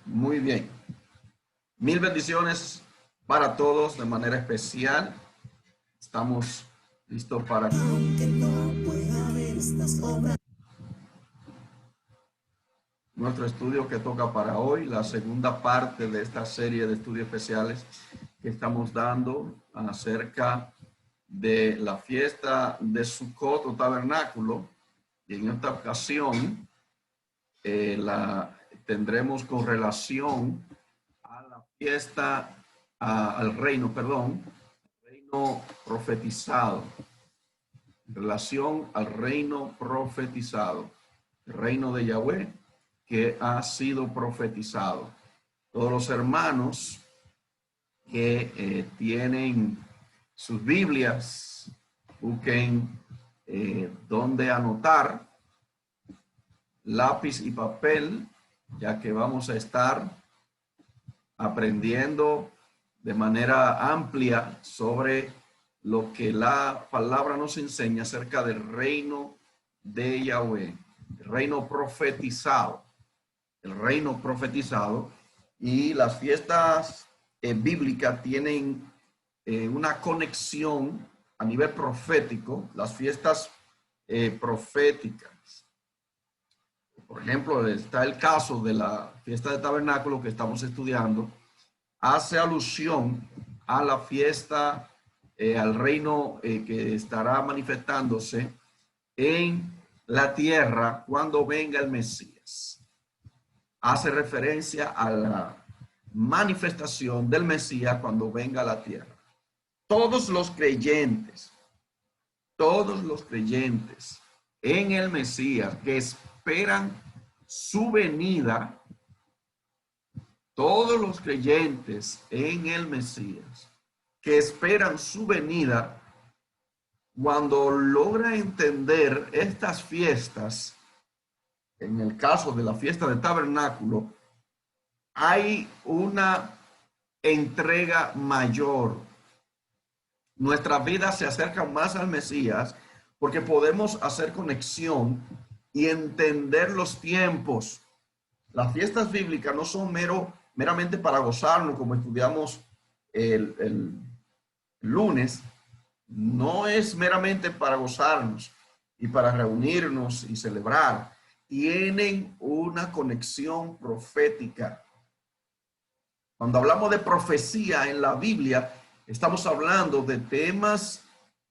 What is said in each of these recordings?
Muy bien. Mil bendiciones para todos de manera especial. Estamos listos para... Aunque no pueda ver estas obras. Nuestro estudio que toca para hoy, la segunda parte de esta serie de estudios especiales que estamos dando acerca de la fiesta de Sukkot o tabernáculo. Y en esta ocasión la tendremos con relación a la fiesta, al reino profetizado, en relación al reino profetizado, el reino de Yahweh que ha sido profetizado. Todos los hermanos que tienen sus Biblias, busquen donde anotar, lápiz y papel, ya que vamos a estar aprendiendo de manera amplia sobre lo que la palabra nos enseña acerca del reino de Yahweh, el reino profetizado, y las fiestas bíblicas tienen una conexión a nivel profético, las fiestas proféticas. Por ejemplo, está el caso de la fiesta de tabernáculo que estamos estudiando, hace alusión a la fiesta, al reino que estará manifestándose en la tierra cuando venga el Mesías. Hace referencia a la manifestación del Mesías cuando venga a la tierra. Todos los creyentes en el Mesías que esperan su venida, todos los creyentes en el Mesías que esperan su venida, cuando logra entender estas fiestas, en el caso de la fiesta del tabernáculo, hay una entrega mayor. Nuestra vida se acerca más al Mesías porque podemos hacer conexión y entender los tiempos. Las fiestas bíblicas no son meramente para gozarnos, como estudiamos el lunes. No es meramente para gozarnos y para reunirnos y celebrar. Tienen una conexión profética. Cuando hablamos de profecía en la Biblia, estamos hablando de temas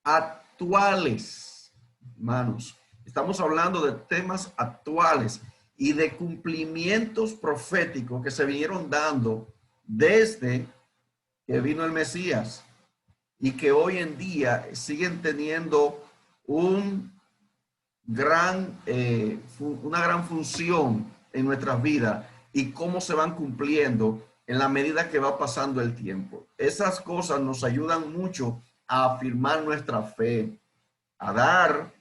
actuales, hermanos. Estamos hablando de temas actuales y de cumplimientos proféticos que se vinieron dando desde que vino el Mesías y que hoy en día siguen teniendo una gran función en nuestras vidas y cómo se van cumpliendo en la medida que va pasando el tiempo. Esas cosas nos ayudan mucho a afirmar nuestra fe, a dar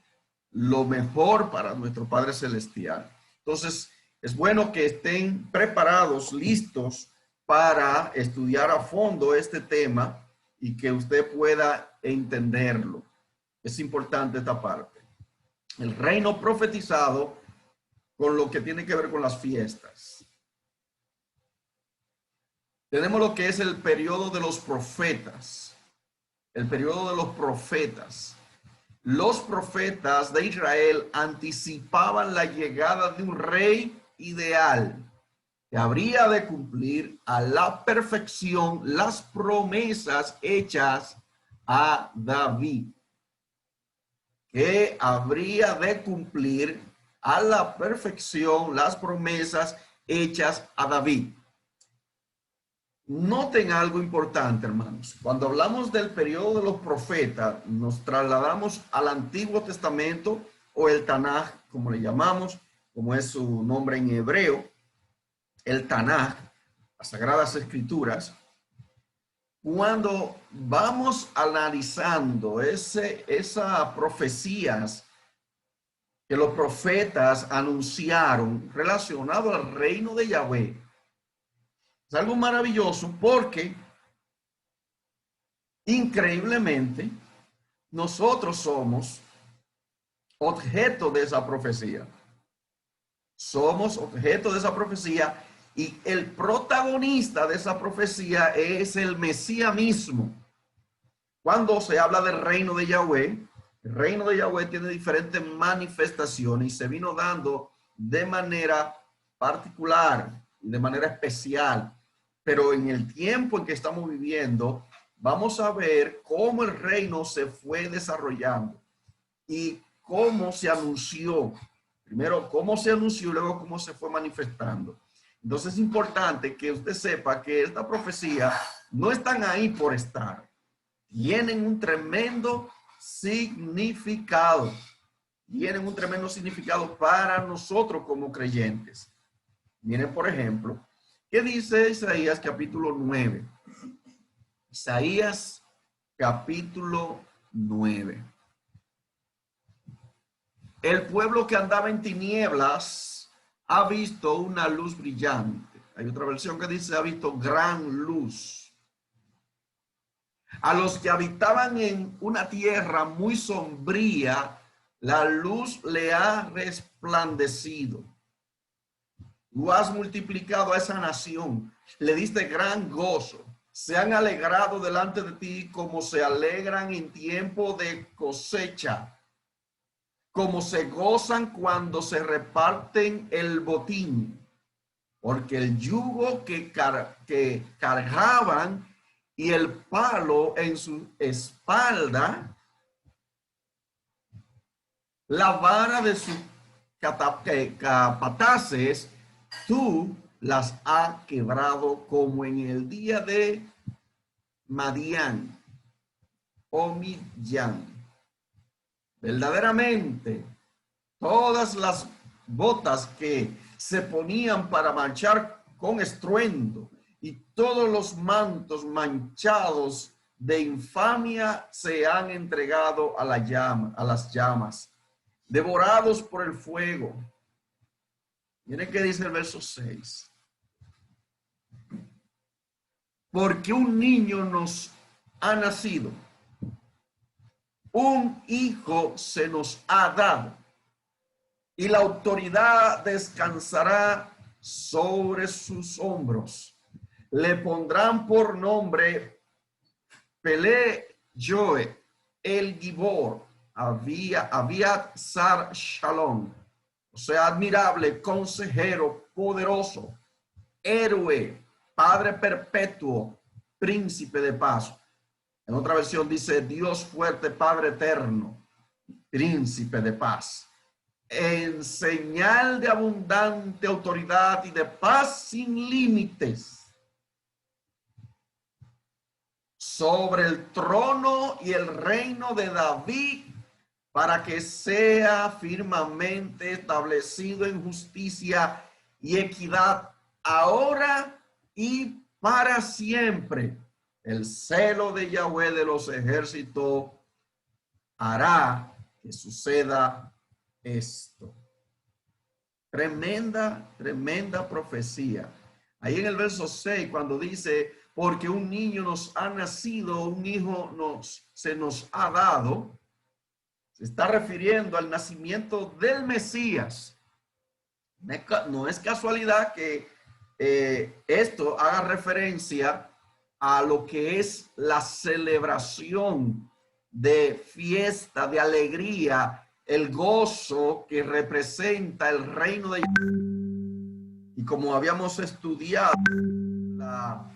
lo mejor para nuestro Padre Celestial. Entonces, es bueno que estén preparados, listos para estudiar a fondo este tema y que usted pueda entenderlo. Es importante esta parte. El reino profetizado con lo que tiene que ver con las fiestas. Tenemos lo que es el periodo de los profetas. El periodo de los profetas. Los profetas de Israel anticipaban la llegada de un rey ideal que habría de cumplir a la perfección las promesas hechas a David. Que habría de cumplir a la perfección las promesas hechas a David. Noten algo importante, hermanos. Cuando hablamos del periodo de los profetas, nos trasladamos al Antiguo Testamento o el Tanaj, como le llamamos, como es su nombre en hebreo, el Tanaj, las Sagradas Escrituras. Cuando vamos analizando esas profecías que los profetas anunciaron relacionado al reino de Yahweh, es algo maravilloso porque increíblemente nosotros somos objeto de esa profecía. Somos objeto de esa profecía Y el protagonista de esa profecía es el Mesías mismo. Cuando se habla del reino de Yahweh, el reino de Yahweh tiene diferentes manifestaciones y se vino dando de manera particular, de manera especial. Pero en el tiempo en que estamos viviendo, vamos a ver cómo el reino se fue desarrollando y cómo se anunció. Primero, cómo se anunció y luego cómo se fue manifestando. Entonces es importante que usted sepa que esta profecía no están ahí por estar. Tienen un tremendo significado. Tienen un tremendo significado para nosotros como creyentes. Miren, por ejemplo, ¿qué dice Isaías capítulo 9? Isaías capítulo 9. El pueblo que andaba en tinieblas ha visto una luz brillante. Hay otra versión que dice ha visto gran luz. A los que habitaban en una tierra muy sombría, la luz le ha resplandecido. Tú has multiplicado a esa nación, le diste gran gozo. Se han alegrado delante de ti como se alegran en tiempo de cosecha, como se gozan cuando se reparten el botín, porque el yugo que cargaban y el palo en su espalda, la vara de sus capataces, tú las has quebrado como en el día de Madián o Midian. Verdaderamente, todas las botas que se ponían para marchar con estruendo y todos los mantos manchados de infamia se han entregado a las llamas, devorados por el fuego. Miren qué dice el verso 6. Porque un niño nos ha nacido, un hijo se nos ha dado, y la autoridad descansará sobre sus hombros. Le pondrán por nombre Pele Joe, el Gibor, Aviat Sar Shalom, o sea, admirable, consejero, poderoso, héroe, padre perpetuo, príncipe de paz. En otra versión dice Dios fuerte, Padre eterno, príncipe de paz. En señal de abundante autoridad y de paz sin límites, sobre el trono y el reino de David, para que sea firmemente establecido en justicia y equidad, ahora y para siempre. El celo de Yahweh de los ejércitos hará que suceda esto. Tremenda, tremenda profecía. Ahí en el verso 6, cuando dice, porque un niño nos ha nacido, un hijo se nos ha dado, se está refiriendo al nacimiento del Mesías. No es casualidad que esto haga referencia a lo que es la celebración de fiesta, de alegría, el gozo que representa el reino de Dios. Y como habíamos estudiado en la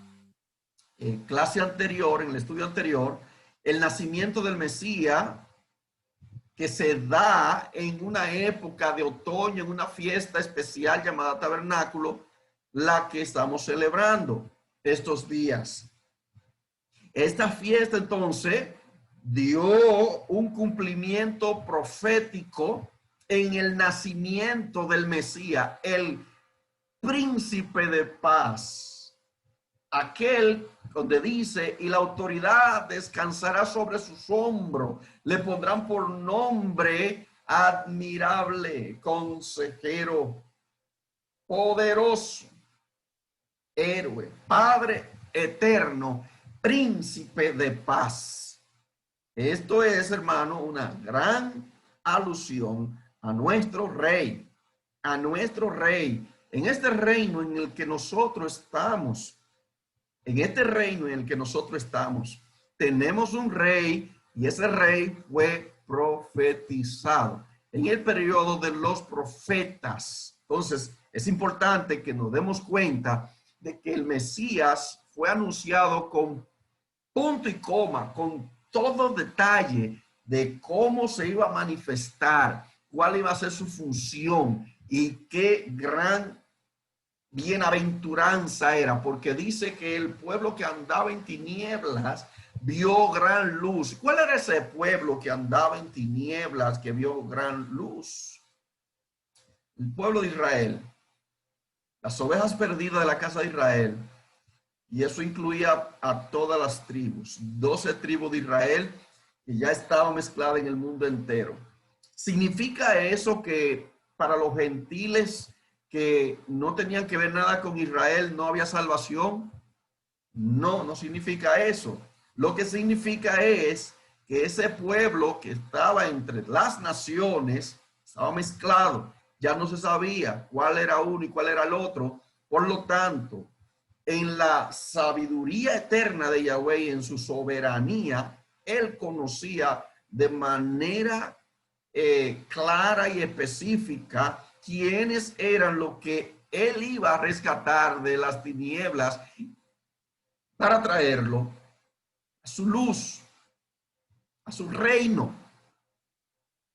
clase anterior, en el estudio anterior, el nacimiento del Mesías, que se da en una época de otoño, en una fiesta especial llamada tabernáculo, la que estamos celebrando estos días. Esta fiesta entonces dio un cumplimiento profético en el nacimiento del Mesías, el príncipe de paz, aquel donde dice, y la autoridad descansará sobre sus hombros, le pondrán por nombre admirable, consejero, poderoso, héroe, Padre eterno, príncipe de paz. Esto es, hermano, una gran alusión a nuestro rey, En este reino en el que nosotros estamos, tenemos un rey y ese rey fue profetizado en el periodo de los profetas. Entonces, es importante que nos demos cuenta de que el Mesías fue anunciado con punto y coma, con todo detalle de cómo se iba a manifestar, cuál iba a ser su función y qué gran bienaventuranza era, porque dice que el pueblo que andaba en tinieblas vio gran luz. ¿Cuál era ese pueblo que andaba en tinieblas que vio gran luz? El pueblo de Israel, las ovejas perdidas de la casa de Israel, y eso incluía a todas las tribus, 12 tribus de Israel que ya estaban mezcladas en el mundo entero. ¿Significa eso que para los gentiles que no tenían que ver nada con Israel no había salvación? No, no significa eso. Lo que significa es que ese pueblo que estaba entre las naciones estaba mezclado. Ya no se sabía cuál era uno y cuál era el otro. Por lo tanto, en la sabiduría eterna de Yahweh y en su soberanía, él conocía de manera clara y específica quiénes eran los que él iba a rescatar de las tinieblas para traerlo a su luz, a su reino,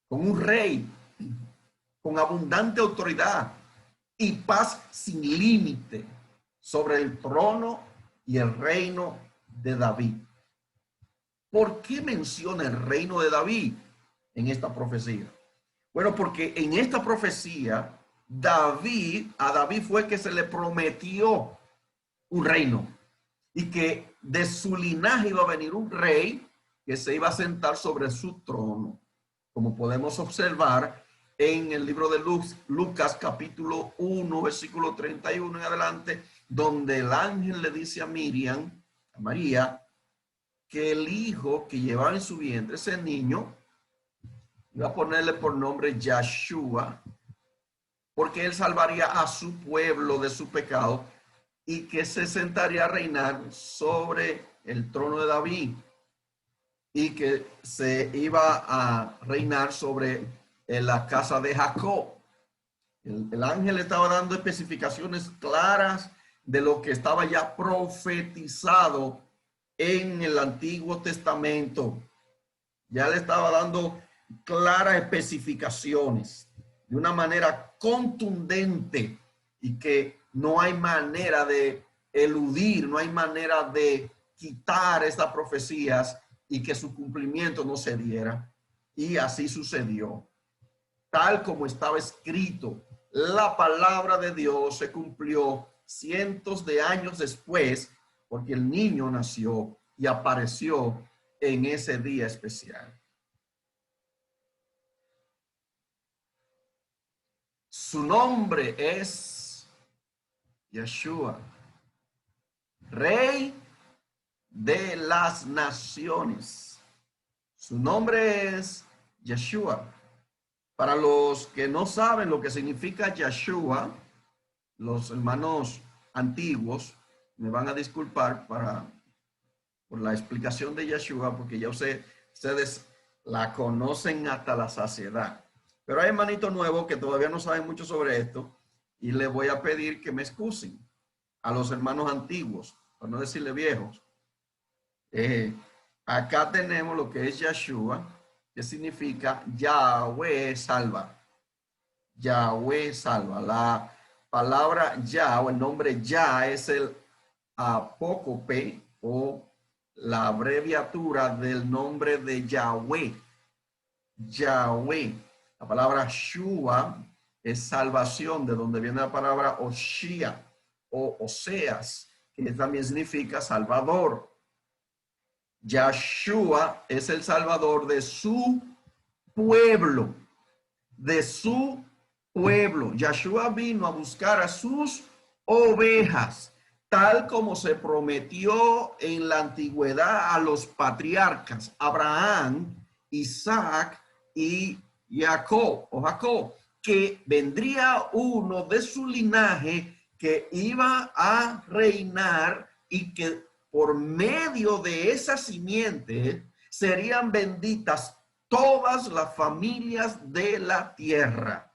con un rey, con abundante autoridad y paz sin límite sobre el trono y el reino de David. ¿Por qué menciona el reino de David en esta profecía? Bueno, porque en esta profecía, a David fue que se le prometió un reino y que de su linaje iba a venir un rey que se iba a sentar sobre su trono, como podemos observar en el libro de Lucas capítulo 1, versículo 31 en adelante, donde el ángel le dice a María, que el hijo que llevaba en su vientre, ese niño, iba a ponerle por nombre Yahshua, porque él salvaría a su pueblo de su pecado y que se sentaría a reinar sobre el trono de David y que se iba a reinar sobre la casa de Jacob. El ángel estaba dando especificaciones claras de lo que estaba ya profetizado en el Antiguo Testamento. Ya le estaba dando claras especificaciones de una manera contundente y que no hay manera de eludir, no hay manera de quitar estas profecías y que su cumplimiento no se diera. Y así sucedió. Tal como estaba escrito, la palabra de Dios se cumplió cientos de años después, porque el niño nació y apareció en ese día especial. Su nombre es Yeshua, Rey de las Naciones. Su nombre es Yeshua. Para los que no saben lo que significa Yeshua, los hermanos antiguos me van a disculpar por la explicación de Yeshua, porque ya ustedes la conocen hasta la saciedad. Pero hay hermanitos nuevos que todavía no saben mucho sobre esto y les voy a pedir que me excusen a los hermanos antiguos, para no decirle viejos. Acá tenemos lo que es Yeshua, que significa Yahweh salva. Yahweh salva. La palabra Yah o el nombre Yah es el apócope o la abreviatura del nombre de Yahweh. Yahweh. La palabra Shua es salvación, de donde viene la palabra Oshia o Oseas, que también significa salvador. Yahshua es el salvador de su pueblo, de su pueblo. Yahshua vino a buscar a sus ovejas, tal como se prometió en la antigüedad a los patriarcas Abraham, Isaac y Jacob, que vendría uno de su linaje que iba a reinar y que por medio de esa simiente serían benditas todas las familias de la tierra.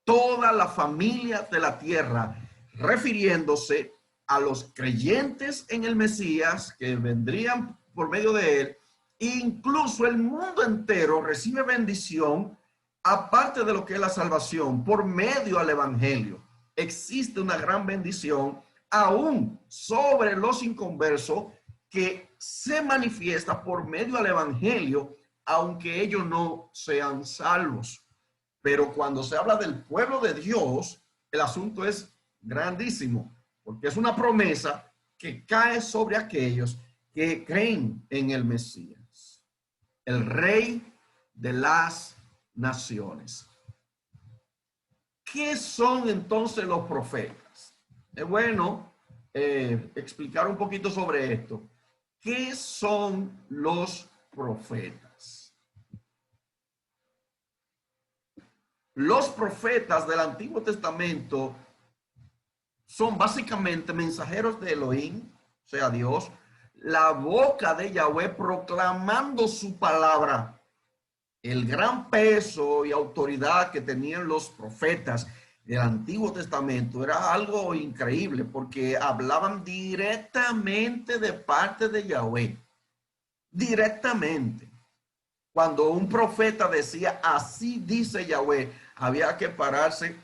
Todas las familias de la tierra, refiriéndose a los creyentes en el Mesías que vendrían por medio de él. Incluso el mundo entero recibe bendición, aparte de lo que es la salvación, por medio del evangelio. Existe una gran bendición aún sobre los inconversos que se manifiesta por medio del evangelio, aunque ellos no sean salvos. Pero cuando se habla del pueblo de Dios, el asunto es grandísimo, porque es una promesa que cae sobre aquellos que creen en el Mesías, el Rey de las naciones. ¿Qué son entonces los profetas? Es bueno explicar un poquito sobre esto. ¿Qué son los profetas? Los profetas del Antiguo Testamento son básicamente mensajeros de Elohim, o sea, Dios, la boca de Yahweh proclamando su palabra. El gran peso y autoridad que tenían los profetas del Antiguo Testamento era algo increíble porque hablaban directamente de parte de Yahweh. Directamente. Cuando un profeta decía, así dice Yahweh, había que pararse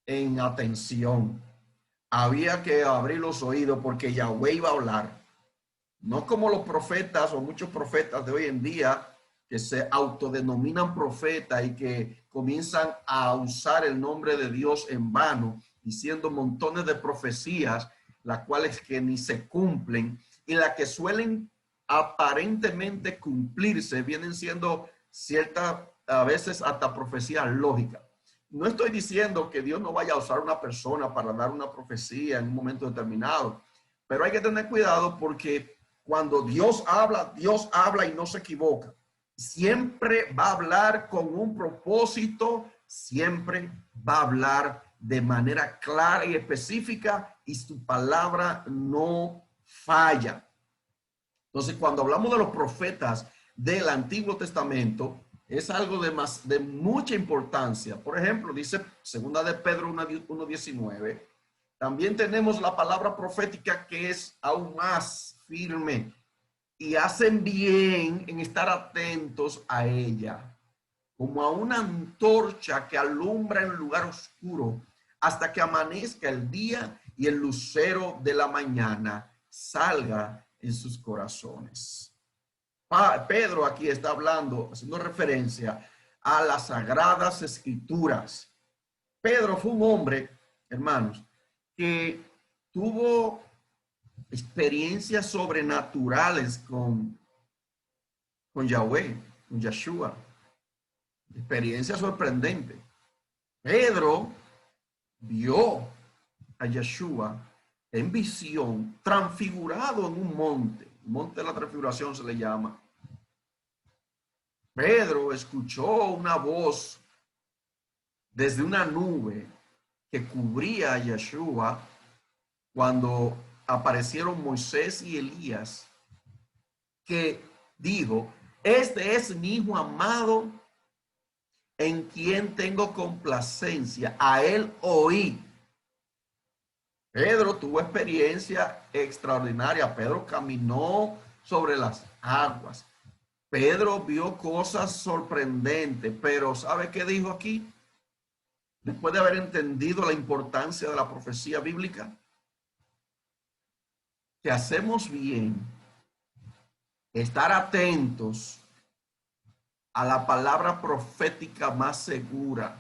en atención. Había que abrir los oídos porque Yahweh iba a hablar. No como los profetas o muchos profetas de hoy en día que se autodenominan profetas y que comienzan a usar el nombre de Dios en vano, diciendo montones de profecías, las cuales que ni se cumplen y las que suelen aparentemente cumplirse, vienen siendo ciertas, a veces hasta profecías lógicas. No estoy diciendo que Dios no vaya a usar una persona para dar una profecía en un momento determinado, pero hay que tener cuidado porque cuando Dios habla y no se equivoca. Siempre va a hablar con un propósito, siempre va a hablar de manera clara y específica y su palabra no falla. Entonces, cuando hablamos de los profetas del Antiguo Testamento, es algo de mucha importancia. Por ejemplo, dice segunda de Pedro 1:19, también tenemos la palabra profética que es aún más firme y hacen bien en estar atentos a ella, como a una antorcha que alumbra en lugar oscuro hasta que amanezca el día y el lucero de la mañana salga en sus corazones. Pedro aquí está hablando, haciendo referencia a las sagradas escrituras. Pedro fue un hombre, hermanos, que tuvo experiencias sobrenaturales con Yahweh, con Yeshua. Experiencia sorprendente. Pedro vio a Yeshua en visión, transfigurado en un monte. El monte de la transfiguración se le llama. Pedro escuchó una voz desde una nube que cubría a Yeshua cuando aparecieron Moisés y Elías, que dijo, este es mi hijo amado en quien tengo complacencia, a él oí. Pedro tuvo experiencia extraordinaria. Pedro caminó sobre las aguas. Pedro vio cosas sorprendentes, pero ¿sabe qué dijo aquí? Después de haber entendido la importancia de la profecía bíblica, que hacemos bien estar atentos a la palabra profética más segura,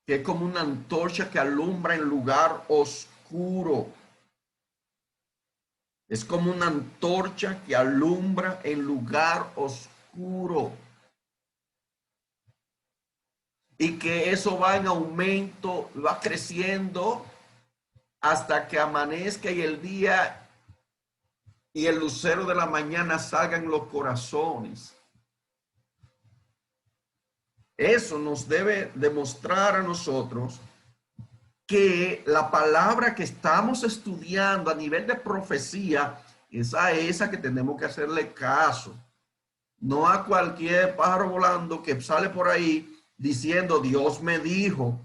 que es como una antorcha que alumbra en lugar oscuro. Es como una antorcha que alumbra en lugar oscuro. Y que eso va en aumento, va creciendo hasta que amanezca y el día y el lucero de la mañana salgan los corazones. Eso nos debe demostrar a nosotros que la palabra que estamos estudiando a nivel de profecía es a esa que tenemos que hacerle caso. No a cualquier pájaro volando que sale por ahí diciendo Dios me dijo.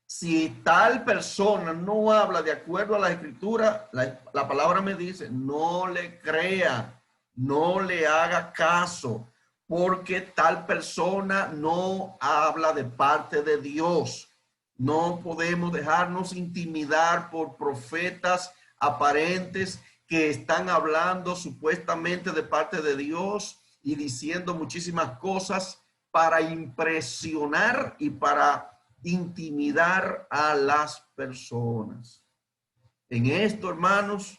Si tal persona no habla de acuerdo a la escritura, la palabra me dice, no le crea, no le haga caso, porque tal persona no habla de parte de Dios. No podemos dejarnos intimidar por profetas aparentes que están hablando supuestamente de parte de Dios y diciendo muchísimas cosas para impresionar y para intimidar a las personas. En esto, hermanos,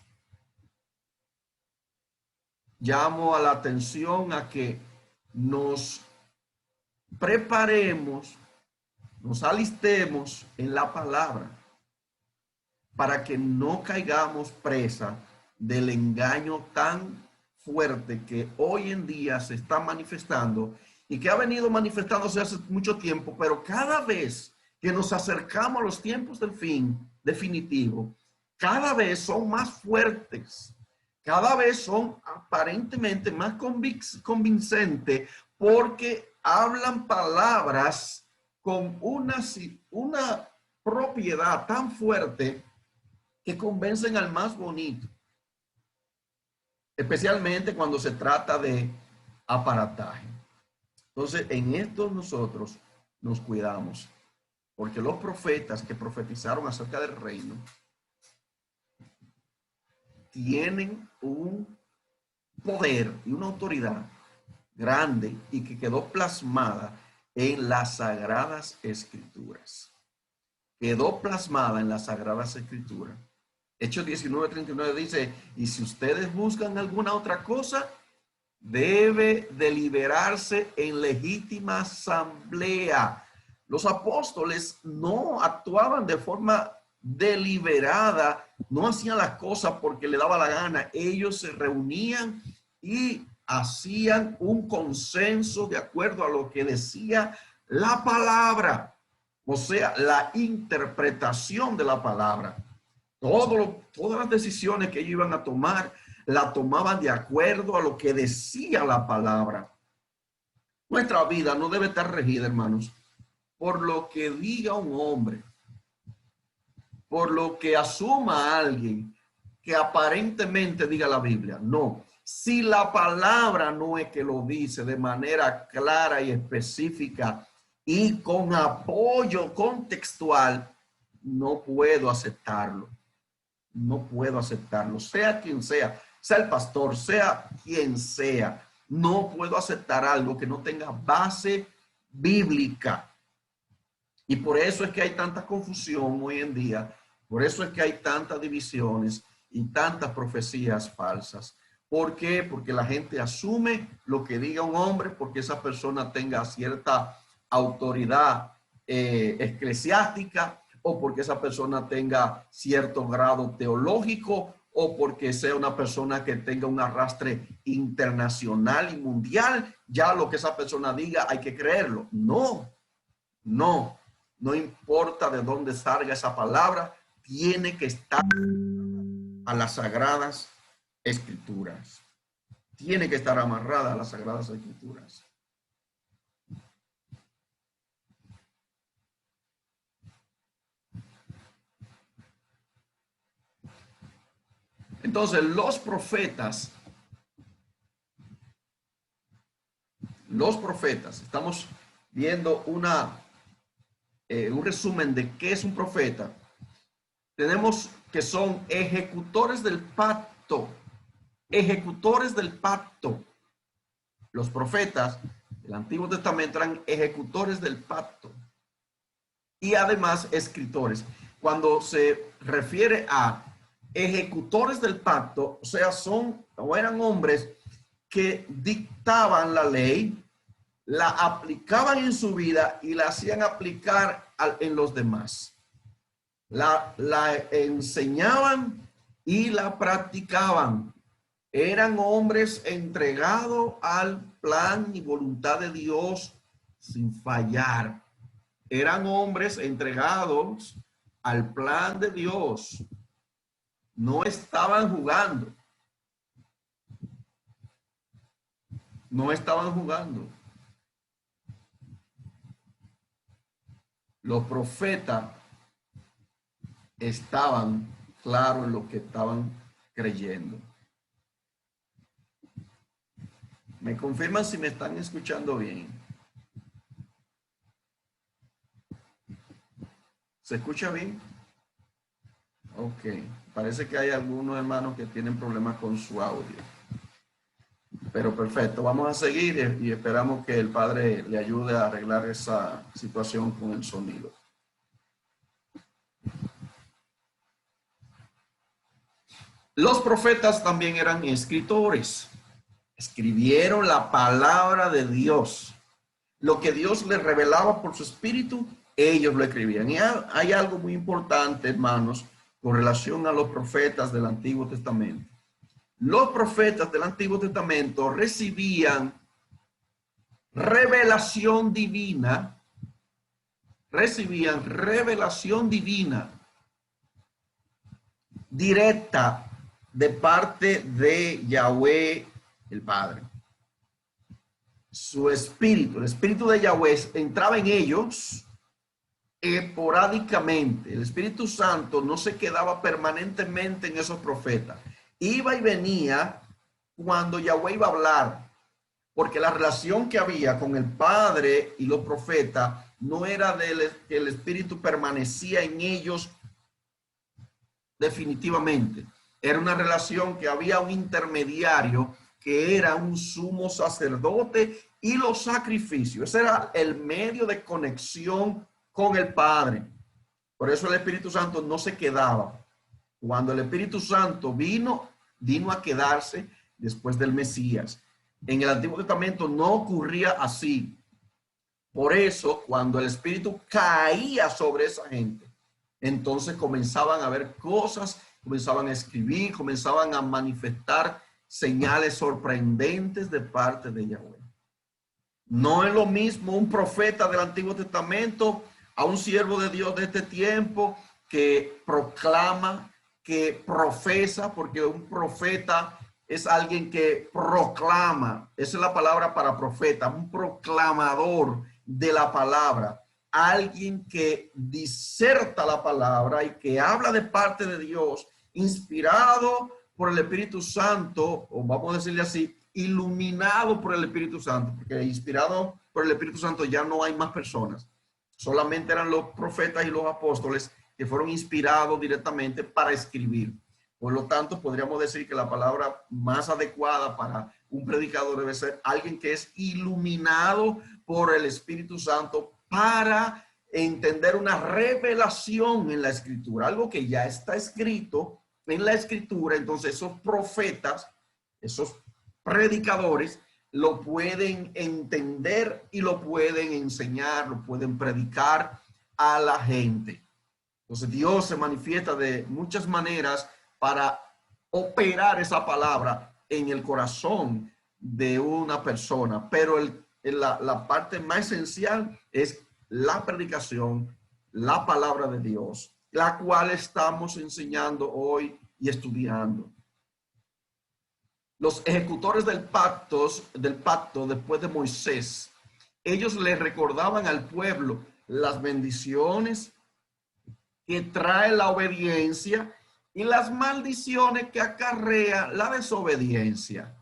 llamo a la atención a que nos preparemos, nos alistemos en la palabra para que no caigamos presa del engaño tan fuerte que hoy en día se está manifestando y que ha venido manifestándose hace mucho tiempo, pero cada vez que nos acercamos a los tiempos del fin definitivo, cada vez son más fuertes, cada vez son aparentemente más convincentes porque hablan palabras con una propiedad tan fuerte que convencen al más bonito, especialmente cuando se trata de aparataje. Entonces, en esto nosotros nos cuidamos, porque los profetas que profetizaron acerca del reino tienen un poder y una autoridad grande y que quedó plasmada en las Sagradas Escrituras. Quedó plasmada en las Sagradas Escrituras. Hechos 19:39 dice, y si ustedes buscan alguna otra cosa, debe deliberarse en legítima asamblea. Los apóstoles no actuaban de forma deliberada, no hacían las cosas porque le daba la gana. Ellos se reunían y hacían un consenso de acuerdo a lo que decía la palabra, o sea, la interpretación de la palabra. Todas las decisiones que ellos iban a tomar, la tomaban de acuerdo a lo que decía la palabra. Nuestra vida no debe estar regida, hermanos, por lo que diga un hombre, por lo que asuma alguien que aparentemente diga la Biblia. No, si la palabra no es que lo dice de manera clara y específica y con apoyo contextual, no puedo aceptarlo. No puedo aceptarlo, sea quien sea el pastor, sea quien sea. No puedo aceptar algo que no tenga base bíblica. Y por eso es que hay tanta confusión hoy en día. Por eso es que hay tantas divisiones y tantas profecías falsas. ¿Por qué? Porque la gente asume lo que diga un hombre porque esa persona tenga cierta autoridad eclesiástica, o porque esa persona tenga cierto grado teológico, o porque sea una persona que tenga un arrastre internacional y mundial. Ya lo que esa persona diga hay que creerlo. No importa de dónde salga esa palabra, tiene que estar a las Sagradas Escrituras. Tiene que estar amarrada a las Sagradas Escrituras. Entonces, los profetas, estamos viendo un resumen de qué es un profeta. Tenemos que son ejecutores del pacto, Los profetas del Antiguo Testamento eran ejecutores del pacto y además escritores. Cuando se refiere a ejecutores del pacto, o sea, eran hombres que dictaban la ley, la aplicaban en su vida y la hacían aplicar en los demás. La enseñaban y la practicaban. Eran hombres entregados al plan y voluntad de Dios sin fallar. Eran hombres entregados al plan de Dios. No estaban jugando. No estaban jugando. Los profetas estaban claros en lo que estaban creyendo. ¿Me confirman si me están escuchando bien? ¿Se escucha bien? Ok. Parece que hay algunos hermanos que tienen problemas con su audio. Pero perfecto. Vamos a seguir y esperamos que el Padre le ayude a arreglar esa situación con el sonido. Los profetas también eran escritores. Escribieron la palabra de Dios. Lo que Dios les revelaba por su espíritu, ellos lo escribían. Y hay algo muy importante, hermanos, con relación a los profetas del Antiguo Testamento. Los profetas del Antiguo Testamento recibían revelación divina, directa de parte de Yahweh, el Padre. Su espíritu, el espíritu de Yahweh entraba en ellos esporádicamente. El Espíritu Santo no se quedaba permanentemente en esos profetas. Iba y venía cuando Yahweh iba a hablar, porque la relación que había con el Padre y los profetas no era que el Espíritu permanecía en ellos definitivamente. Era una relación que había un intermediario que era un sumo sacerdote y los sacrificios. Ese era el medio de conexión con el Padre. Por eso el Espíritu Santo no se quedaba. Cuando el Espíritu Santo vino a quedarse después del Mesías. En el Antiguo Testamento no ocurría así. Por eso, cuando el Espíritu caía sobre esa gente, entonces comenzaban a ver cosas, comenzaban a escribir, comenzaban a manifestar señales sorprendentes de parte de Yahweh. No es lo mismo un profeta del Antiguo Testamento a un siervo de Dios de este tiempo que proclama, que profesa, porque un profeta es alguien que proclama. Esa es la palabra para profeta, un proclamador de la palabra. Alguien que diserta la palabra y que habla de parte de Dios, inspirado por el Espíritu Santo, o vamos a decirle así, iluminado por el Espíritu Santo, porque inspirado por el Espíritu Santo ya no hay más personas. Solamente eran los profetas y los apóstoles que fueron inspirados directamente para escribir. Por lo tanto, podríamos decir que la palabra más adecuada para un predicador debe ser alguien que es iluminado por el Espíritu Santo para entender una revelación en la Escritura, algo que ya está escrito en la Escritura. Entonces esos profetas, esos predicadores, lo pueden entender y lo pueden enseñar, lo pueden predicar a la gente. Entonces Dios se manifiesta de muchas maneras para operar esa palabra en el corazón de una persona, pero la parte más esencial es la predicación, la palabra de Dios, la cual estamos enseñando hoy y estudiando. Los ejecutores del pacto después de Moisés, ellos le recordaban al pueblo las bendiciones que trae la obediencia y las maldiciones que acarrea la desobediencia.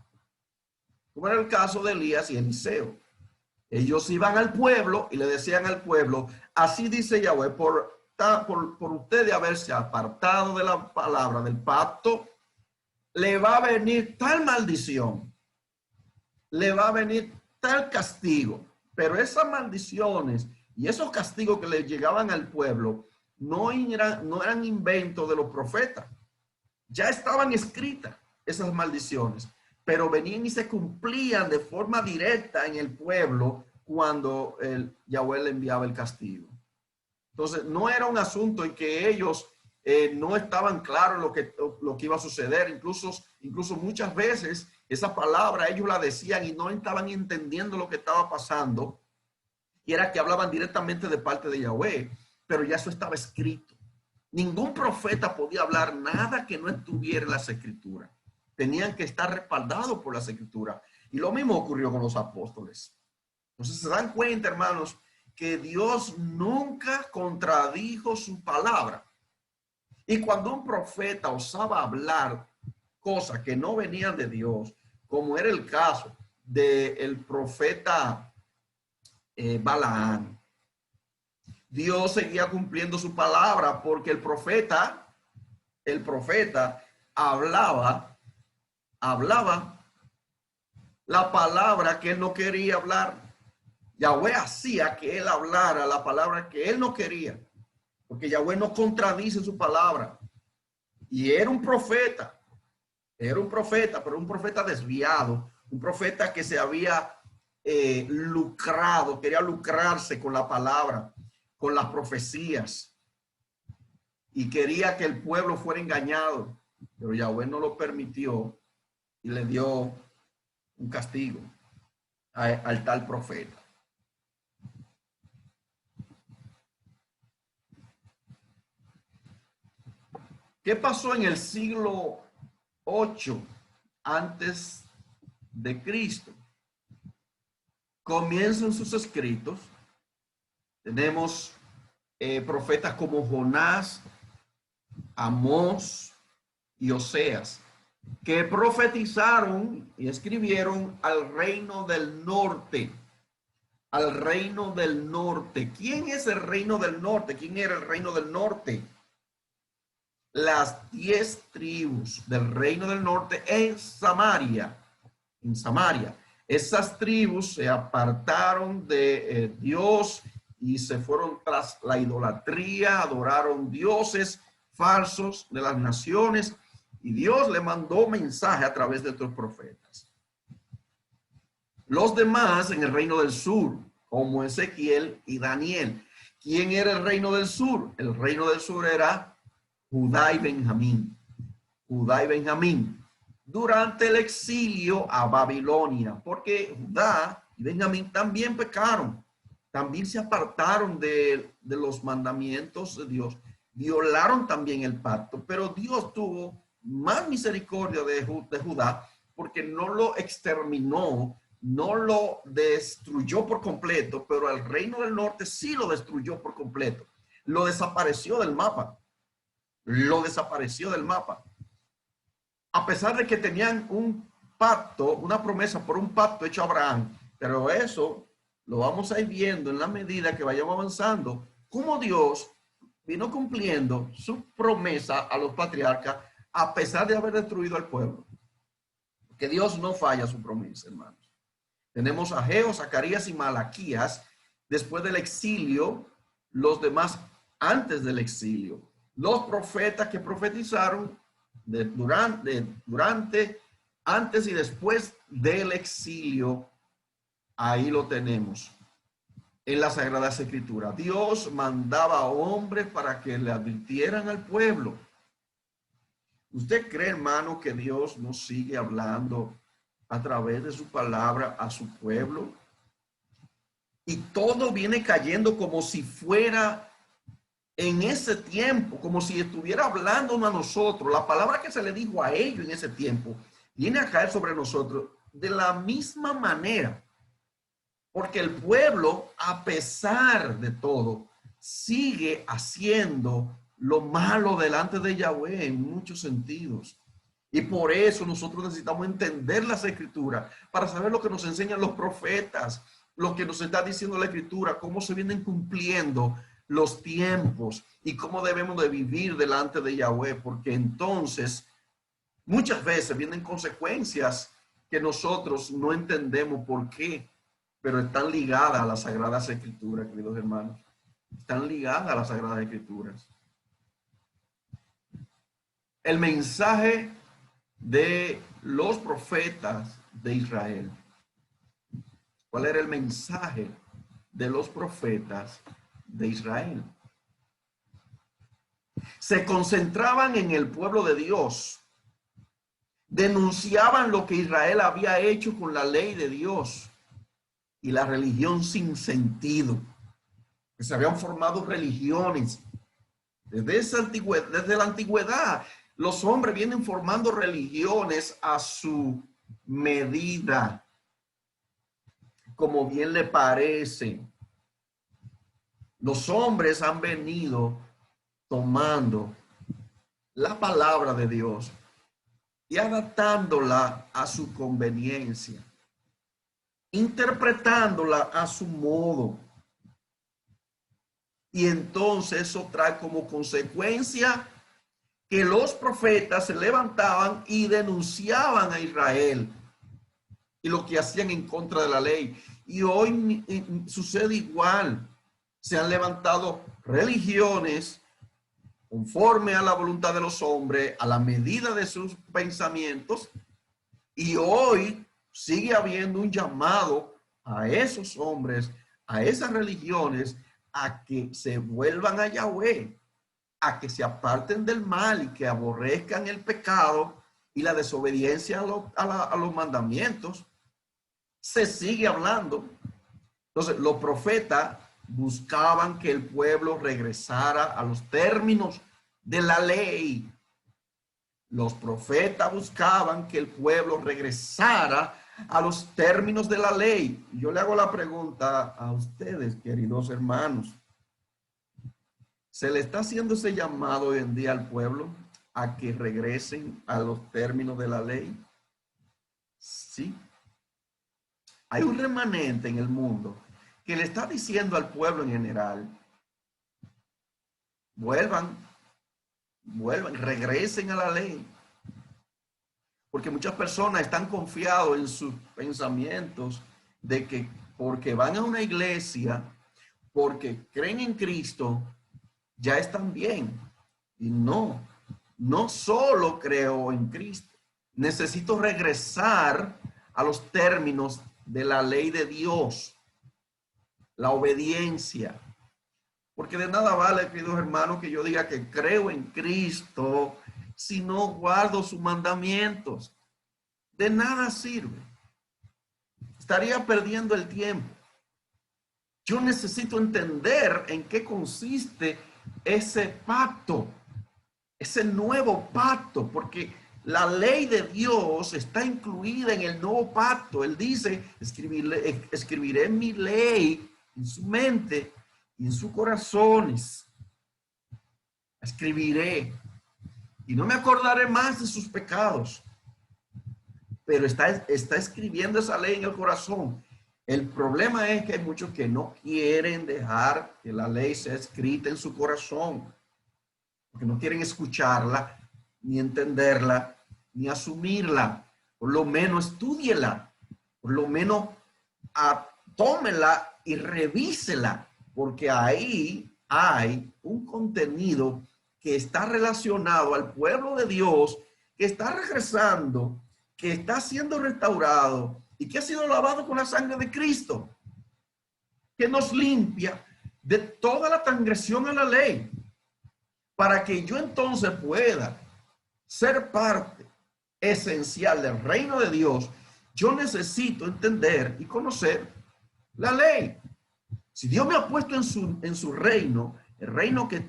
Como era el caso de Elías y Eliseo. Ellos iban al pueblo y le decían al pueblo, así dice Yahweh, por usted de haberse apartado de la palabra del pacto, le va a venir tal maldición, le va a venir tal castigo. Pero esas maldiciones y esos castigos que le llegaban al pueblo no eran inventos de los profetas. Ya estaban escritas esas maldiciones, pero venían y se cumplían de forma directa en el pueblo cuando Yahweh le enviaba el castigo. Entonces, no era un asunto en que ellos no estaban claros lo que iba a suceder. Incluso muchas veces esa palabra ellos la decían y no estaban entendiendo lo que estaba pasando. y era que hablaban directamente de parte de Yahweh, pero ya eso estaba escrito. Ningún profeta podía hablar nada que no estuviera en las escrituras. Tenían que estar respaldados por las escrituras. Y lo mismo ocurrió con los apóstoles. Entonces se dan cuenta, hermanos, que Dios nunca contradijo su palabra. Y cuando un profeta osaba hablar cosas que no venían de Dios, como era el caso del profeta Balaam, Dios seguía cumpliendo su palabra porque el profeta hablaba la palabra que él no quería hablar. Yahweh hacía que él hablara la palabra que él no quería, porque Yahweh no contradice su palabra. Y era un profeta, pero un profeta desviado, un profeta que se había lucrado, quería lucrarse con la palabra, con las profecías, y quería que el pueblo fuera engañado, pero Yahweh no lo permitió y le dio un castigo al tal profeta. ¿Qué pasó en el siglo 8 antes de Cristo? Comienzan sus escritos. Tenemos profetas como Jonás, Amós y Oseas, que profetizaron y escribieron al reino del norte. Al reino del norte. ¿Quién es el reino del norte? ¿Quién era el reino del norte? Las 10 tribus del reino del norte en Samaria. En Samaria. Esas tribus se apartaron de Dios y se fueron tras la idolatría, adoraron dioses falsos de las naciones y Dios le mandó mensaje a través de estos profetas. Los demás en el reino del sur, como Ezequiel y Daniel. ¿Quién era el reino del sur? El reino del sur era Judá y Benjamín. Judá y Benjamín. Durante el exilio a Babilonia, porque Judá y Benjamín también pecaron, también se apartaron de los mandamientos de Dios, violaron también el pacto, pero Dios tuvo más misericordia de Judá porque no lo exterminó, no lo destruyó por completo, pero el reino del norte sí lo destruyó por completo, lo desapareció del mapa, a pesar de que tenían un pacto, una promesa por un pacto hecho a Abraham, pero eso lo vamos a ir viendo en la medida que vayamos avanzando, cómo Dios vino cumpliendo su promesa a los patriarcas a pesar de haber destruido al pueblo. Que Dios no falla su promesa, hermanos. Tenemos a Ageo, Zacarías y Malaquías después del exilio, los demás antes del exilio. Los profetas que profetizaron durante, antes y después del exilio, ahí lo tenemos en las Sagradas Escrituras. Dios mandaba a hombres para que le advirtieran al pueblo. ¿Usted cree, hermano, que Dios nos sigue hablando a través de su palabra a su pueblo? Y todo viene cayendo como si fuera en ese tiempo, como si estuviera hablando a nosotros. La palabra que se le dijo a ellos en ese tiempo viene a caer sobre nosotros de la misma manera. Porque el pueblo, a pesar de todo, sigue haciendo lo malo delante de Yahweh en muchos sentidos. Y por eso nosotros necesitamos entender las escrituras para saber lo que nos enseñan los profetas, lo que nos está diciendo la escritura, cómo se vienen cumpliendo los tiempos y cómo debemos de vivir delante de Yahweh, porque entonces muchas veces vienen consecuencias que nosotros no entendemos por qué, pero están ligadas a las Sagradas Escrituras, queridos hermanos. Están ligadas a las Sagradas Escrituras. El mensaje de los profetas de Israel. ¿Cuál era el mensaje de los profetas de Israel? Se concentraban en el pueblo de Dios. Denunciaban lo que Israel había hecho con la ley de Dios. y la religión sin sentido. Que se habían formado religiones. Desde la antigüedad, los hombres vienen formando religiones a su medida, como bien le parece. Los hombres han venido tomando la palabra de Dios y adaptándola a su conveniencia, interpretándola a su modo. Y entonces eso trae como consecuencia que los profetas se levantaban y denunciaban a Israel y lo que hacían en contra de la ley. Y hoy sucede igual. Se han levantado religiones conforme a la voluntad de los hombres, a la medida de sus pensamientos. Y hoy sigue habiendo un llamado a esos hombres, a esas religiones, a que se vuelvan a Yahweh, a que se aparten del mal y que aborrezcan el pecado y la desobediencia a los mandamientos. Se sigue hablando. Entonces, los profetas buscaban que el pueblo regresara a los términos de la ley. Los profetas buscaban que el pueblo regresara a los términos de la ley. Yo le hago la pregunta a ustedes, queridos hermanos. ¿Se le está haciendo ese llamado hoy en día al pueblo a que regresen a los términos de la ley? Sí. Hay un remanente en el mundo que le está diciendo al pueblo en general, vuelvan, regresen a la ley. Porque muchas personas están confiados en sus pensamientos de que porque van a una iglesia, porque creen en Cristo, ya están bien. Y no solo creo en Cristo. Necesito regresar a los términos de la ley de Dios, la obediencia. Porque de nada vale, queridos hermanos, que yo diga que creo en Cristo si no guardo sus mandamientos. De nada sirve. Estaría perdiendo el tiempo. Yo necesito entender en qué consiste ese pacto, ese nuevo pacto, porque la ley de Dios está incluida en el nuevo pacto. Él dice, escribiré mi ley en su mente y en sus corazones. Escribiré y no me acordaré más de sus pecados. Pero está escribiendo esa ley en el corazón. El problema es que hay muchos que no quieren dejar que la ley sea escrita en su corazón, porque no quieren escucharla, ni entenderla, ni asumirla. Por lo menos estúdiela, por lo menos tómela y revísela, porque ahí hay un contenido que está relacionado al pueblo de Dios, que está regresando, que está siendo restaurado y que ha sido lavado con la sangre de Cristo, que nos limpia de toda la transgresión a la ley, para que yo entonces pueda ser parte esencial del reino de Dios. Yo necesito entender y conocer la ley. Si Dios me ha puesto en su reino, el reino que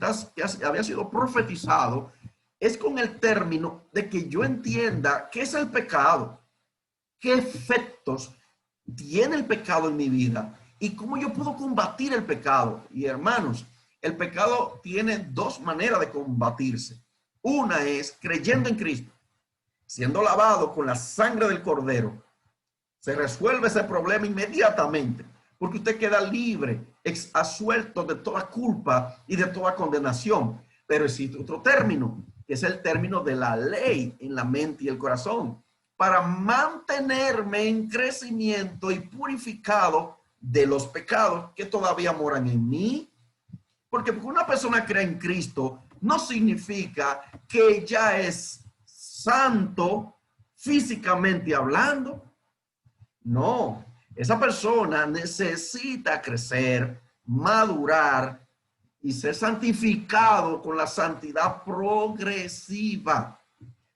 había sido profetizado, es con el término de que yo entienda qué es el pecado, qué efectos tiene el pecado en mi vida y cómo yo puedo combatir el pecado. Y hermanos, el pecado tiene dos maneras de combatirse. Una es creyendo en Cristo, siendo lavado con la sangre del Cordero. Se resuelve ese problema inmediatamente, porque usted queda libre, absuelto de toda culpa y de toda condenación. Pero existe otro término, que es el término de la ley en la mente y el corazón, para mantenerme en crecimiento y purificado de los pecados que todavía moran en mí. Porque una persona cree en Cristo no significa que ya es santo físicamente hablando. No, esa persona necesita crecer, madurar y ser santificado con la santidad progresiva.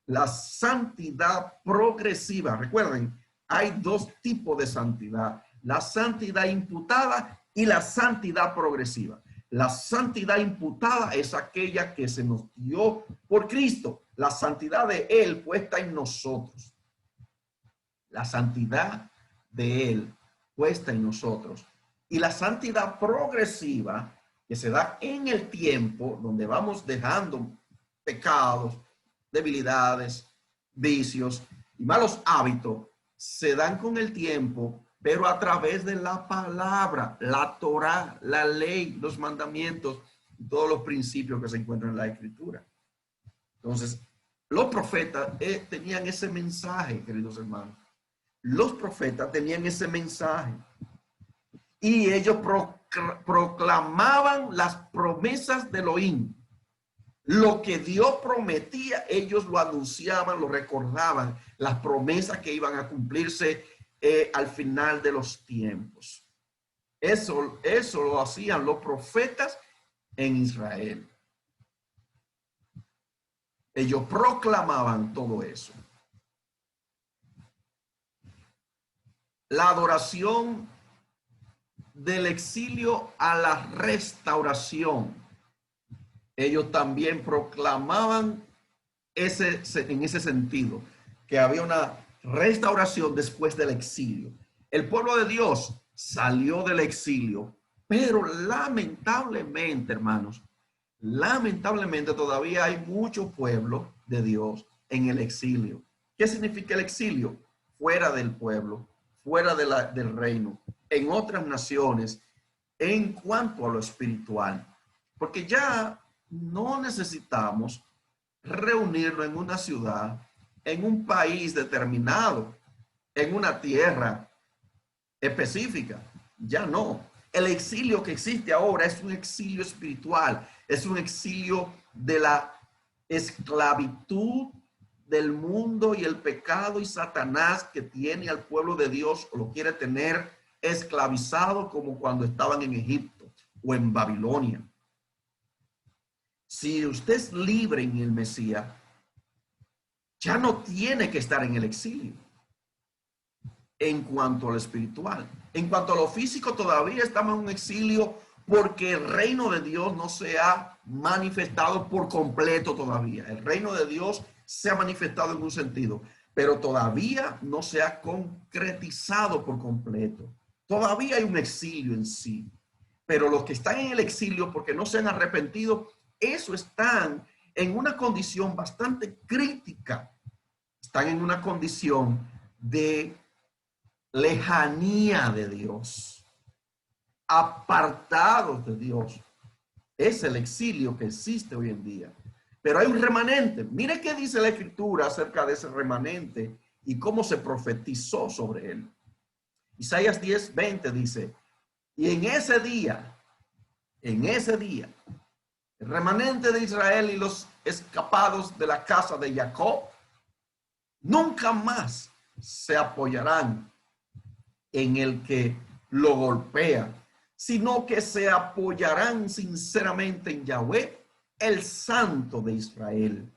La santidad progresiva. Recuerden, hay dos tipos de santidad. la santidad imputada y la santidad progresiva. La santidad imputada es aquella que se nos dio por Cristo, la santidad de Él puesta en nosotros. La santidad de Él puesta en nosotros. Y la santidad progresiva que se da en el tiempo, donde vamos dejando pecados, debilidades, vicios y malos hábitos, se dan con el tiempo, pero a través de la palabra, la Torá, la ley, los mandamientos, todos los principios que se encuentran en la Escritura. Entonces, los profetas tenían ese mensaje, queridos hermanos. Los profetas tenían ese mensaje. Y ellos proclamaban las promesas de Elohim. Lo que Dios prometía, ellos lo anunciaban, lo recordaban, las promesas que iban a cumplirse al final de los tiempos. Eso lo hacían los profetas en Israel. Ellos proclamaban todo eso. La adoración del exilio a la restauración. Ellos también proclamaban en ese sentido, que había una restauración después del exilio. El pueblo de Dios salió del exilio, pero lamentablemente, hermanos, lamentablemente todavía hay mucho pueblo de Dios en el exilio. ¿Qué significa el exilio? Fuera del pueblo, fuera del reino, en otras naciones, en cuanto a lo espiritual. Porque ya no necesitamos reunirnos en una ciudad, en un país determinado, en una tierra específica. Ya no. El exilio que existe ahora es un exilio espiritual, es un exilio de la esclavitud del mundo y el pecado y Satanás que tiene al pueblo de Dios, o lo quiere tener esclavizado como cuando estaban en Egipto o en Babilonia. Si usted es libre en el Mesías, ya no tiene que estar en el exilio. En cuanto a lo espiritual, en cuanto a lo físico, todavía estamos en un exilio porque el reino de Dios no se ha manifestado por completo todavía. El reino de Dios se ha manifestado en un sentido, pero todavía no se ha concretizado por completo. Todavía hay un exilio en sí, pero los que están en el exilio porque no se han arrepentido, eso están en una condición bastante crítica. Están en una condición de lejanía de Dios, apartados de Dios. Es el exilio que existe hoy en día. Pero hay un remanente. Mire qué dice la Escritura acerca de ese remanente y cómo se profetizó sobre él. Isaías 10:20 dice, y en ese día, el remanente de Israel y los escapados de la casa de Jacob nunca más se apoyarán en el que lo golpea, sino que se apoyarán sinceramente en Yahweh, el Santo de Israel.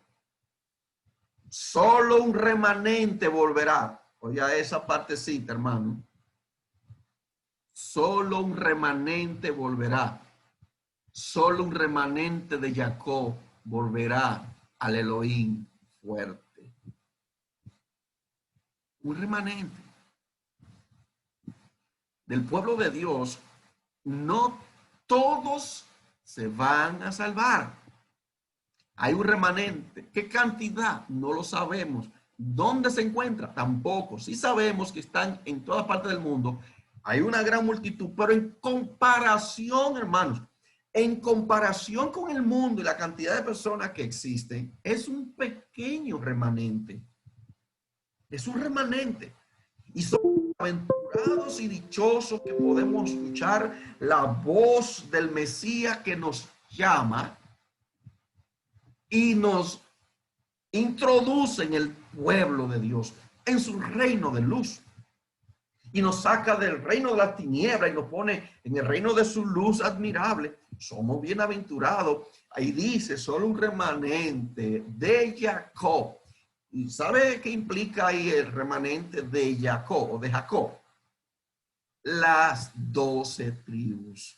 Solo un remanente volverá. Oiga esa partecita, hermano. Solo un remanente volverá. Solo un remanente de Jacob volverá al Elohim fuerte. Un remanente del pueblo de Dios. No todos se van a salvar. Hay un remanente. ¿Qué cantidad? No lo sabemos. ¿Dónde se encuentra? Tampoco. Sí sabemos que están en toda parte del mundo. Hay una gran multitud, pero en comparación, hermanos, en comparación con el mundo y la cantidad de personas que existen, es un pequeño remanente. Es un remanente. Y son aventurados y dichosos que podemos escuchar la voz del Mesías que nos llama y nos introduce en el pueblo de Dios, en su reino de luz. Y nos saca del reino de la tiniebla y nos pone en el reino de su luz admirable. Somos bienaventurados. Ahí dice, solo un remanente de Jacob. ¿Y sabe qué implica ahí el remanente de Jacob o de Jacob? las 12 tribus.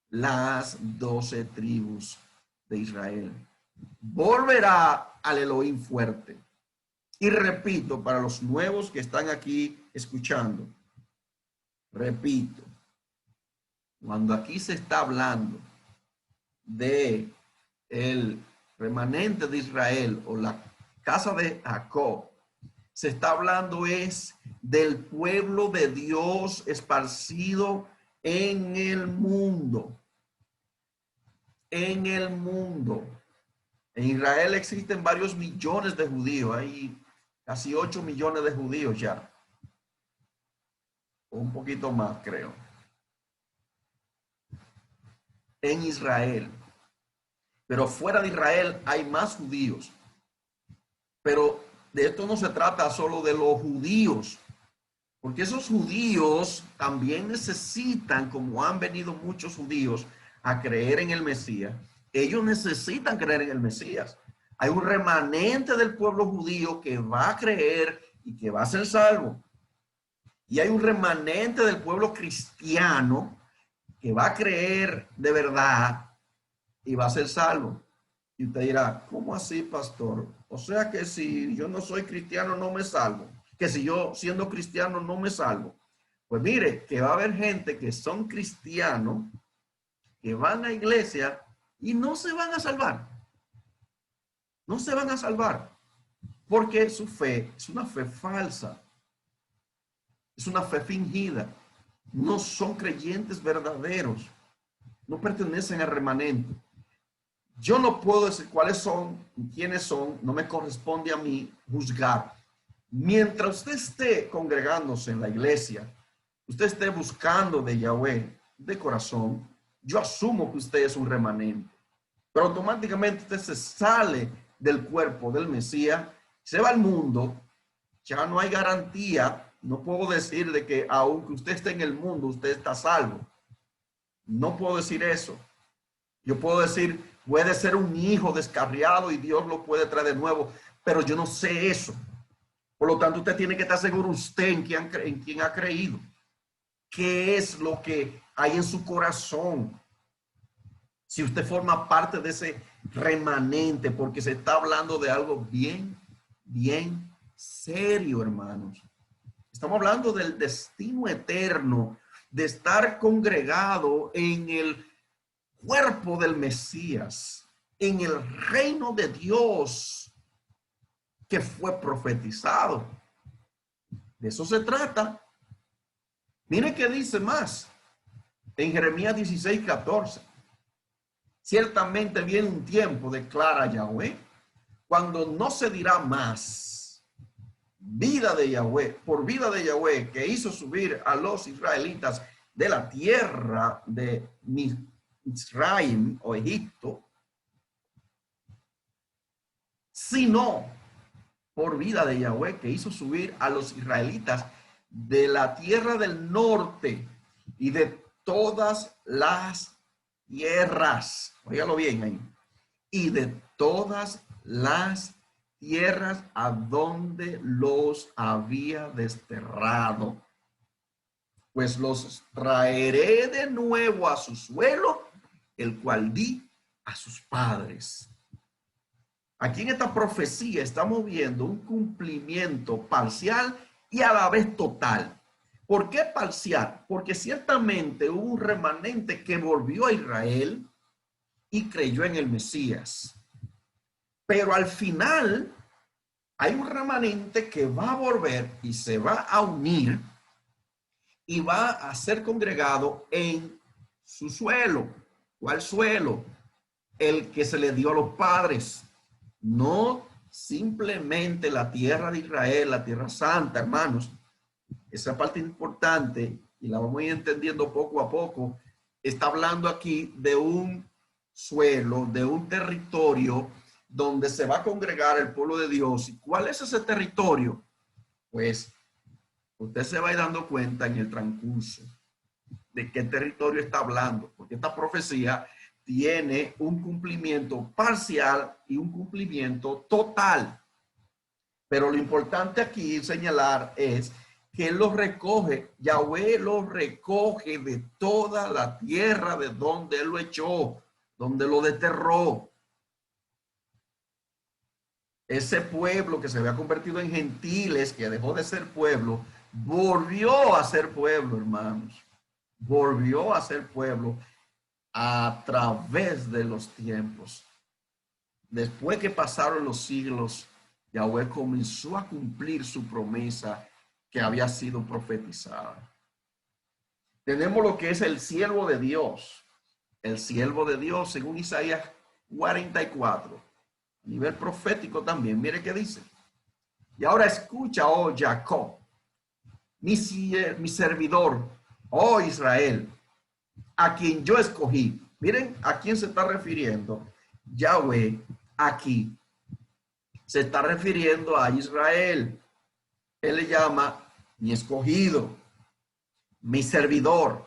Las 12 tribus de Israel. Volverá al Elohim fuerte. Y repito, para los nuevos que están aquí escuchando, repito, cuando aquí se está hablando de el remanente de Israel o la casa de Jacob, se está hablando es del pueblo de Dios esparcido en el mundo. En el mundo. En Israel existen varios millones de judíos. Hay casi 8 millones de judíos ya. O un poquito más, creo. En Israel. Pero fuera de Israel hay más judíos. Pero de esto no se trata solo de los judíos. Porque esos judíos también necesitan, como han venido muchos judíos a creer en el Mesías, ellos necesitan creer en el Mesías. Hay un remanente del pueblo judío que va a creer y que va a ser salvo. Y hay un remanente del pueblo cristiano que va a creer de verdad y va a ser salvo. Y usted dirá, ¿cómo así, pastor? O sea que si yo no soy cristiano no me salvo. Que si yo siendo cristiano no me salvo. Pues mire, que va a haber gente que son cristianos, que van a iglesia y no se van a salvar. No se van a salvar. Porque su fe es una fe falsa. Es una fe fingida. No son creyentes verdaderos. No pertenecen al remanente. Yo no puedo decir cuáles son y quiénes son. No me corresponde a mí juzgar. Mientras usted esté congregándose en la iglesia, usted esté buscando de Yahweh de corazón, yo asumo que usted es un remanente. Pero automáticamente usted se sale del cuerpo del Mesías, se va al mundo, ya no hay garantía. No puedo decir de que aunque usted esté en el mundo, usted está salvo. No puedo decir eso. Yo puedo decir, puede ser un hijo descarriado y Dios lo puede traer de nuevo, pero yo no sé eso. Por lo tanto, usted tiene que estar seguro usted en quién ha creído. ¿Qué es lo que hay en su corazón? Si usted forma parte de ese remanente, porque se está hablando de algo bien, bien serio, hermanos. Estamos hablando del destino eterno, de estar congregado en el cuerpo del Mesías, en el reino de Dios que fue profetizado. De eso se trata. Mire qué dice más en Jeremías 16:14. Ciertamente viene un tiempo, declara Yahweh, cuando no se dirá más vida de Yahweh, por vida de Yahweh, que hizo subir a los israelitas de la tierra de Misraim o Egipto, sino por vida de Yahweh, que hizo subir a los israelitas de la tierra del norte y de todas las tierras, óigalo bien ahí, y de todas las tierras a donde los había desterrado. Pues los traeré de nuevo a su suelo, el cual di a sus padres. Aquí en esta profecía estamos viendo un cumplimiento parcial y a la vez total. ¿Por qué parcial? Porque ciertamente hubo un remanente que volvió a Israel y creyó en el Mesías. Pero al final hay un remanente que va a volver y se va a unir y va a ser congregado en su suelo. ¿Cuál suelo? El que se le dio a los padres. No simplemente la tierra de Israel, la tierra santa, hermanos. Esa parte importante, y la vamos a ir entendiendo poco a poco, está hablando aquí de un suelo, de un territorio donde se va a congregar el pueblo de Dios. ¿Y cuál es ese territorio? Pues usted se va a ir dando cuenta en el transcurso de qué territorio está hablando, porque esta profecía tiene un cumplimiento parcial y un cumplimiento total. Pero lo importante aquí señalar es que él los recoge. Yahweh los recoge de toda la tierra de donde él lo echó, donde lo desterró. Ese pueblo que se había convertido en gentiles, que dejó de ser pueblo, volvió a ser pueblo, hermanos. Volvió a ser pueblo a través de los tiempos. Después que pasaron los siglos, Yahweh comenzó a cumplir su promesa que había sido profetizada. Tenemos lo que es el siervo de Dios. El siervo de Dios, según Isaías 44. A nivel profético también. Mire qué dice. Y ahora escucha, oh Jacob, mi servidor, oh Israel, a quien yo escogí. Miren a quién se está refiriendo. Yahweh aquí se está refiriendo a Israel. Él le llama mi escogido, mi servidor.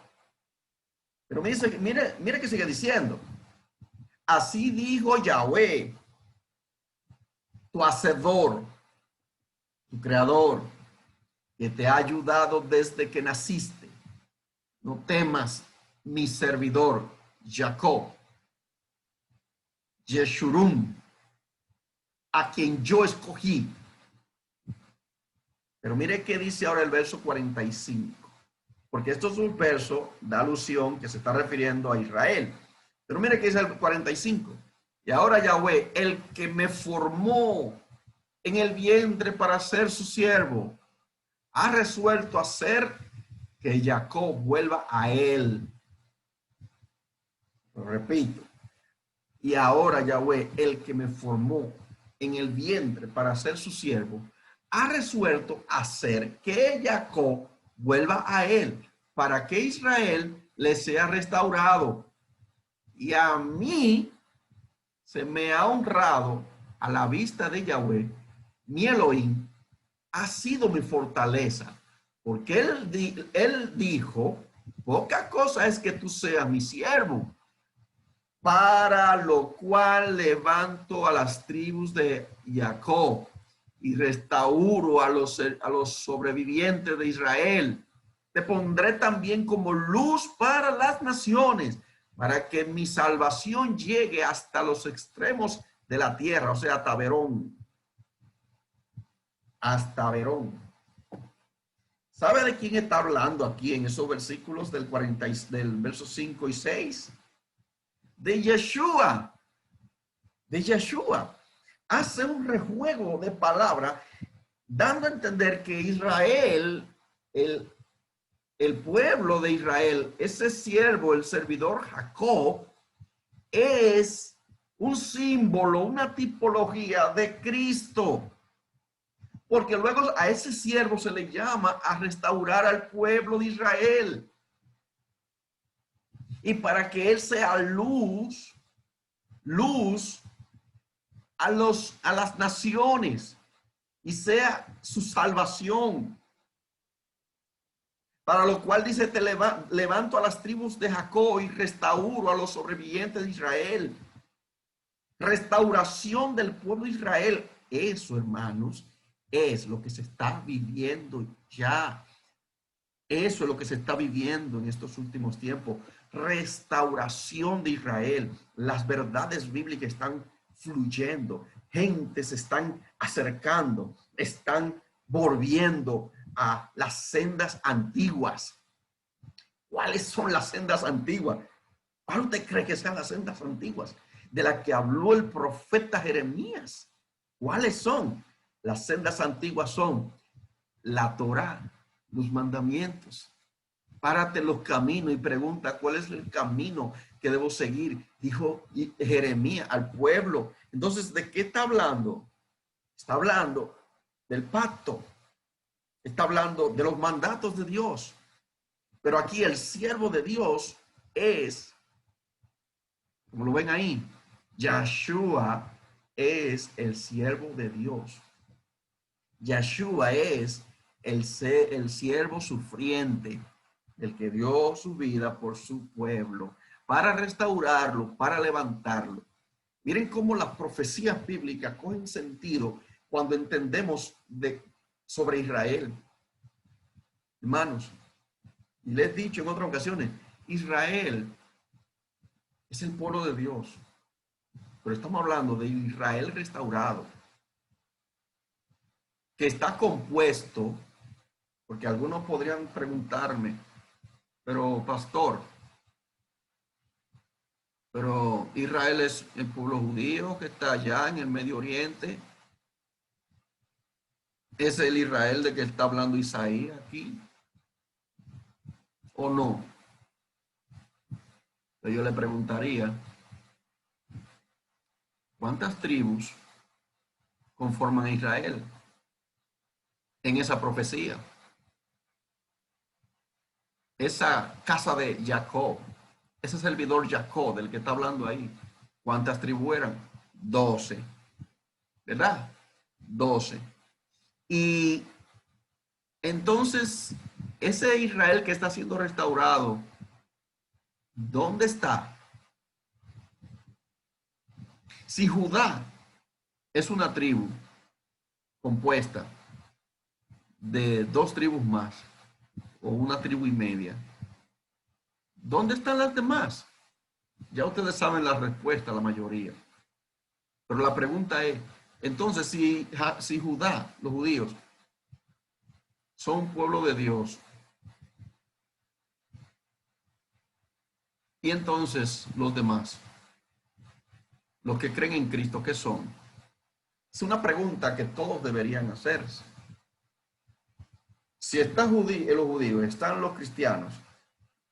Pero mire que sigue diciendo. Así dijo Yahweh, tu hacedor, tu creador, que te ha ayudado desde que naciste. No temas, mi servidor, Jacob, Yeshurun, a quien yo escogí. Pero mire qué dice ahora el verso 45, porque esto es un verso de alusión que se está refiriendo a Israel. Pero mire qué dice el 45. Y ahora Yahweh, el que me formó en el vientre para ser su siervo, ha resuelto hacer que Jacob vuelva a él. Lo repito. Y ahora Yahweh, el que me formó en el vientre para ser su siervo, ha resuelto hacer que Jacob vuelva a él, para que Israel le sea restaurado. Y a mí se me ha honrado a la vista de Yahweh, mi Elohim, ha sido mi fortaleza, porque él dijo, poca cosa es que tú seas mi siervo, para lo cual levanto a las tribus de Jacob y restauro a los sobrevivientes de Israel. Te pondré también como luz para las naciones, para que mi salvación llegue hasta los extremos de la tierra, o sea, hasta Verón. Hasta Verón. ¿Sabe de quién está hablando aquí en esos versículos del verso 5 y 6? De Yeshua. De Yeshua. Hace un rejuego de palabra, dando a entender que Israel, el pueblo de Israel, ese siervo, el servidor Jacob, es un símbolo, una tipología de Cristo. Porque luego a ese siervo se le llama a restaurar al pueblo de Israel. Y para que él sea luz a las naciones y sea su salvación. Para lo cual dice, te levanto a las tribus de Jacob y restauro a los sobrevivientes de Israel. Restauración del pueblo de Israel. Eso, hermanos, es lo que se está viviendo ya. Eso es lo que se está viviendo en estos últimos tiempos. Restauración de Israel. Las verdades bíblicas están fluyendo. Gente se están acercando. Están volviendo a las sendas antiguas. ¿Cuáles son las sendas antiguas? ¿Cuál usted cree que sean las sendas antiguas de las que habló el profeta Jeremías? ¿Cuáles son? Las sendas antiguas son la Torá, los mandamientos. Párate en los caminos y pregunta cuál es el camino que debo seguir. Dijo Jeremías al pueblo. Entonces, ¿de qué está hablando? Está hablando del pacto. Está hablando de los mandatos de Dios. Pero aquí el siervo de Dios es, como lo ven ahí, Yeshua es el siervo de Dios. Yeshua es el siervo sufriente, el que dio su vida por su pueblo, para restaurarlo, para levantarlo. Miren cómo las profecías bíblicas cogen sentido cuando entendemos sobre Israel. Hermanos, y les he dicho en otras ocasiones, Israel es el pueblo de Dios, pero estamos hablando de Israel restaurado, que está compuesto, porque algunos podrían preguntarme, pero pastor, pero Israel es el pueblo judío que está allá en el Medio Oriente. ¿Es el Israel de que está hablando Isaías aquí? ¿O no? Yo le preguntaría, ¿cuántas tribus conforman a Israel en esa profecía? Esa casa de Jacob, ese servidor Jacob del que está hablando ahí, ¿cuántas tribus eran? 12, ¿verdad? 12. Y entonces, ese Israel que está siendo restaurado, ¿dónde está? Si Judá es una tribu compuesta de 2 tribus más, o una tribu y media, ¿dónde están las demás? Ya ustedes saben la respuesta, la mayoría. Pero la pregunta es, entonces, si Judá, los judíos, son un pueblo de Dios, y entonces los demás, los que creen en Cristo, ¿qué son? Es una pregunta que todos deberían hacerse. Si están los judíos, están los cristianos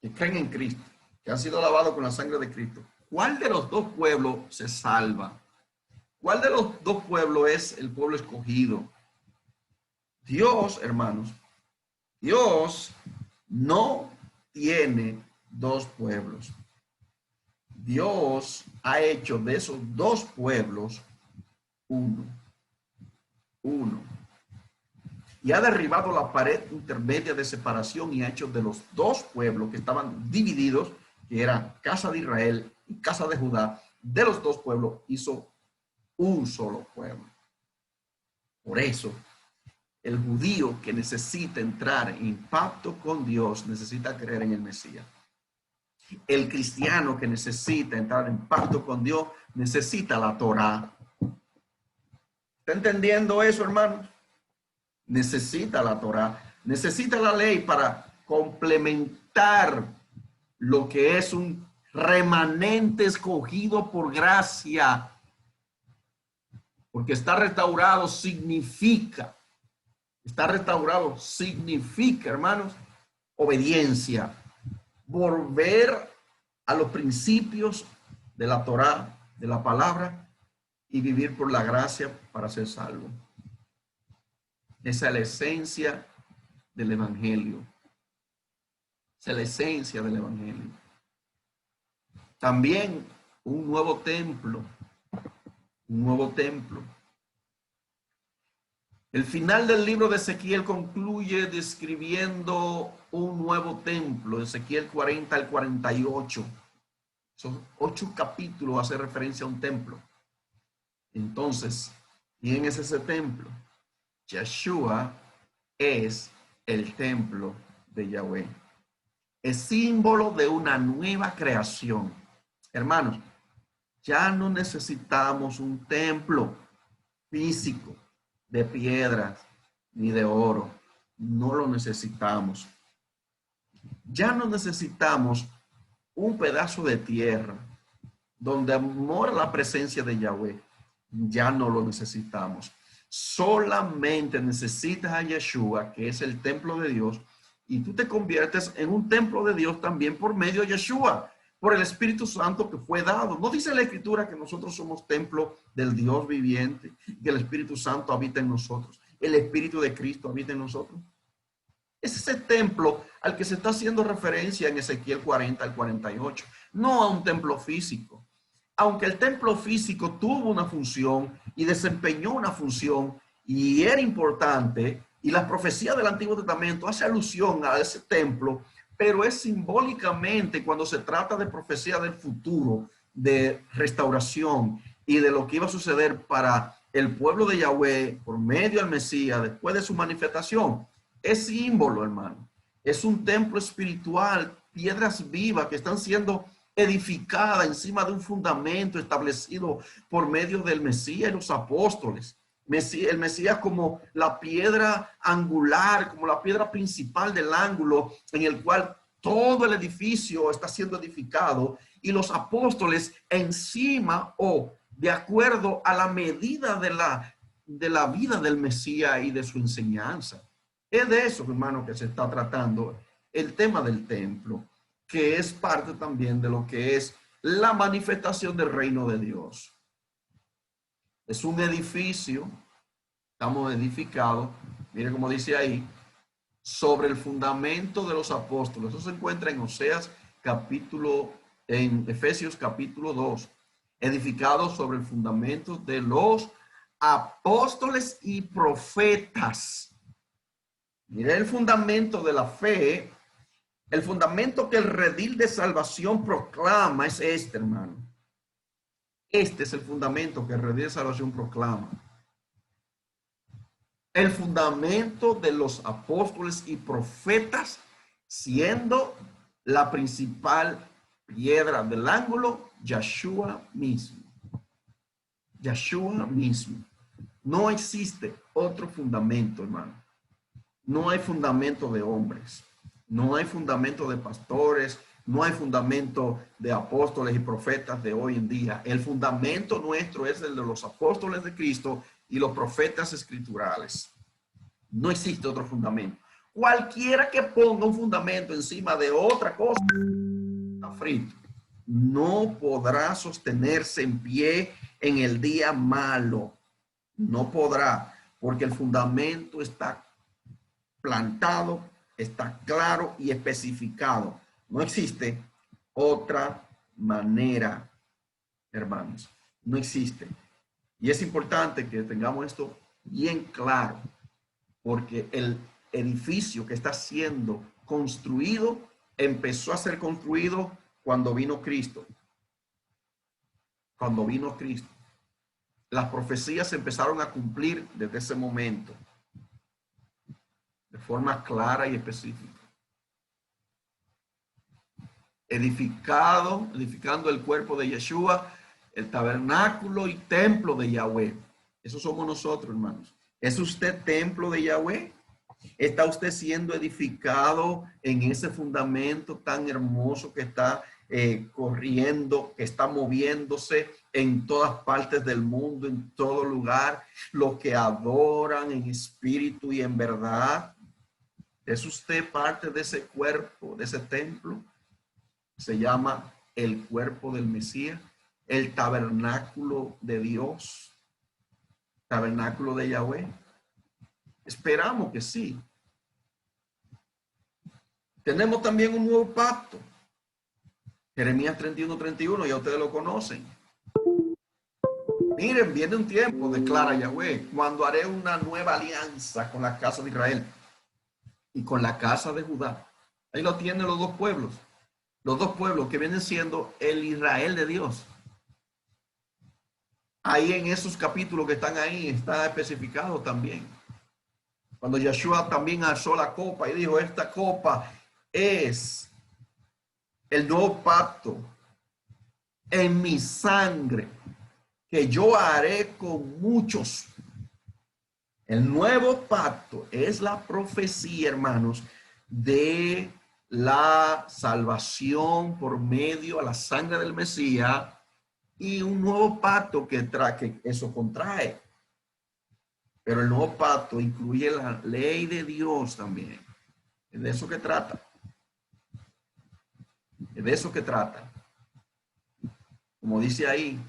que creen en Cristo, que han sido lavados con la sangre de Cristo, ¿cuál de los 2 pueblos se salva? ¿Cuál de los 2 pueblos es el pueblo escogido? Dios, hermanos, Dios no tiene 2 pueblos. Dios ha hecho de esos 2 pueblos uno. Y ha derribado la pared intermedia de separación y ha hecho de los 2 pueblos que estaban divididos, que eran casa de Israel y casa de Judá, de los 2 pueblos hizo un solo pueblo. Por eso, el judío que necesita entrar en pacto con Dios necesita creer en el Mesías. El cristiano que necesita entrar en pacto con Dios necesita la Torá. ¿Está entendiendo eso, hermanos? Necesita la Torá, necesita la ley para complementar lo que es un remanente escogido por gracia. Porque estar restaurado significa, hermanos, obediencia. Volver a los principios de la Torá, de la palabra, y vivir por la gracia para ser salvo. Esa es la esencia del Evangelio. Esa es la esencia del Evangelio. También un nuevo templo. Un nuevo templo. El final del libro de Ezequiel concluye describiendo un nuevo templo. Ezequiel 40 al 48. Son 8 capítulos, hace referencia a un templo. Entonces, ¿quién es ese templo? Yeshua es el templo de Yahweh. Es símbolo de una nueva creación. Hermanos, ya no necesitamos un templo físico de piedras ni de oro. No lo necesitamos. Ya no necesitamos un pedazo de tierra donde mora la presencia de Yahweh. Ya no lo necesitamos. Solamente necesitas a Yeshua, que es el templo de Dios, y tú te conviertes en un templo de Dios también por medio de Yeshua, por el Espíritu Santo que fue dado. ¿No dice la Escritura que nosotros somos templo del Dios viviente, que el Espíritu Santo habita en nosotros? El Espíritu de Cristo habita en nosotros. Es ese templo al que se está haciendo referencia en Ezequiel 40 al 48, no a un templo físico. Aunque el templo físico tuvo una función y desempeñó una función y era importante, y la profecía del Antiguo Testamento hace alusión a ese templo, pero es simbólicamente cuando se trata de profecía del futuro, de restauración y de lo que iba a suceder para el pueblo de Yahweh por medio del Mesías después de su manifestación. Es símbolo, hermano. Es un templo espiritual, piedras vivas que están siendo edificadas encima de un fundamento establecido por medio del Mesías y los apóstoles. El Mesías como la piedra angular, como la piedra principal del ángulo en el cual todo el edificio está siendo edificado, y los apóstoles encima o de acuerdo a la medida de la vida del Mesías y de su enseñanza. Es de eso, hermano, que se está tratando el tema del templo, que es parte también de lo que es la manifestación del reino de Dios. Es un edificio, estamos edificados, mire cómo dice ahí, sobre el fundamento de los apóstoles. Eso se encuentra en en Efesios capítulo 2, edificados sobre el fundamento de los apóstoles y profetas. Mire el fundamento de la fe, el fundamento que el redil de salvación proclama es este, hermano. Este es el fundamento que el redil de salvación proclama. El fundamento de los apóstoles y profetas, siendo la principal piedra del ángulo, Yeshua mismo. Yeshua mismo. No existe otro fundamento, hermano. No hay fundamento de hombres. No hay fundamento de pastores. No hay fundamento de apóstoles y profetas de hoy en día. El fundamento nuestro es el de los apóstoles de Cristo y los profetas escriturales. No existe otro fundamento. Cualquiera que ponga un fundamento encima de otra cosa está frito. No podrá sostenerse en pie en el día malo. No podrá, porque el fundamento está plantado, está claro y especificado. No existe otra manera, hermanos. No existe. Y es importante que tengamos esto bien claro, porque el edificio que está siendo construido empezó a ser construido cuando vino Cristo. Cuando vino Cristo. Las profecías se empezaron a cumplir desde ese momento, de forma clara y específica. Edificando el cuerpo de Yeshua, el tabernáculo y templo de Yahweh. Eso somos nosotros, hermanos. ¿Es usted templo de Yahweh? ¿Está usted siendo edificado en ese fundamento tan hermoso que está corriendo, que está moviéndose en todas partes del mundo, en todo lugar? Los que adoran en espíritu y en verdad. ¿Es usted parte de ese cuerpo, de ese templo? Se llama el cuerpo del Mesías, el tabernáculo de Dios, tabernáculo de Yahweh. Esperamos que sí. Tenemos también un nuevo pacto. Jeremías 31:31, ya ustedes lo conocen. Miren, viene un tiempo, declara Yahweh, cuando haré una nueva alianza con la casa de Israel y con la casa de Judá. Ahí lo tienen los dos pueblos. Los dos pueblos que vienen siendo el Israel de Dios. Ahí en esos capítulos que están ahí está especificado también. Cuando Yeshua también alzó la copa y dijo, esta copa es el nuevo pacto en mi sangre que yo haré con muchos. El nuevo pacto es la profecía, hermanos, de la salvación por medio a la sangre del Mesías y un nuevo pacto que eso contrae. Pero el nuevo pacto incluye la ley de Dios también. Es de eso que trata. Es de eso que trata. Como dice ahí,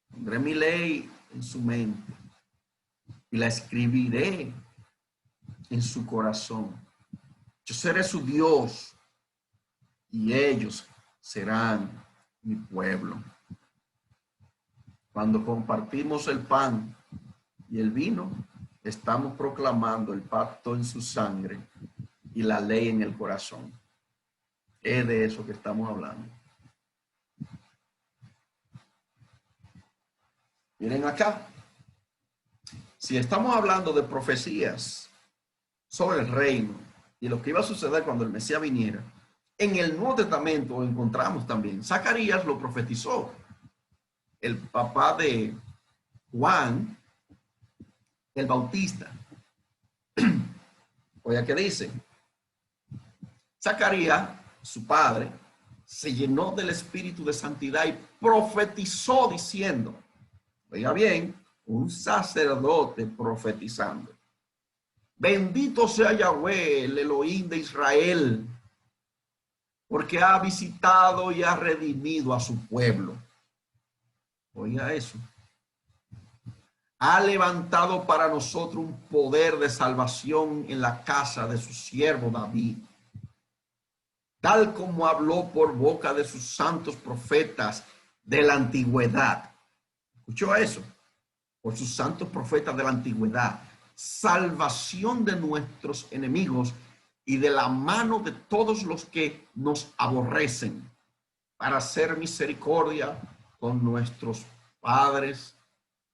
pondré mi ley en su mente y la escribiré en su corazón. Yo seré su Dios y ellos serán mi pueblo. Cuando compartimos el pan y el vino, estamos proclamando el pacto en su sangre y la ley en el corazón. Es de eso que estamos hablando. Miren acá. Si estamos hablando de profecías sobre el reino, y lo que iba a suceder cuando el Mesías viniera, en el Nuevo Testamento encontramos también. Zacarías lo profetizó. El papá de Juan el Bautista. Oiga, ¿qué dice? Zacarías, su padre, se llenó del espíritu de santidad y profetizó diciendo, oiga bien, un sacerdote profetizando. Bendito sea Yahweh, el Elohim de Israel, porque ha visitado y ha redimido a su pueblo. Oiga eso. Ha levantado para nosotros un poder de salvación en la casa de su siervo David, tal como habló por boca de sus santos profetas de la antigüedad. ¿Escuchó eso? Por sus santos profetas de la antigüedad. Salvación de nuestros enemigos y de la mano de todos los que nos aborrecen, para hacer misericordia con nuestros padres,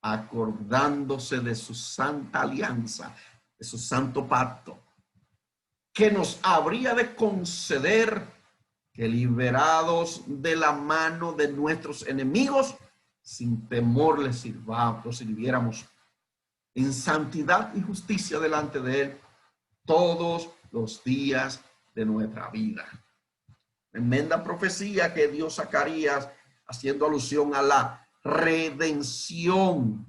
acordándose de su santa alianza, de su santo pacto, que nos habría de conceder que, liberados de la mano de nuestros enemigos, sin temor les sirviéramos en santidad y justicia delante de él todos los días de nuestra vida. Tremenda profecía que dio Zacarías, haciendo alusión a la redención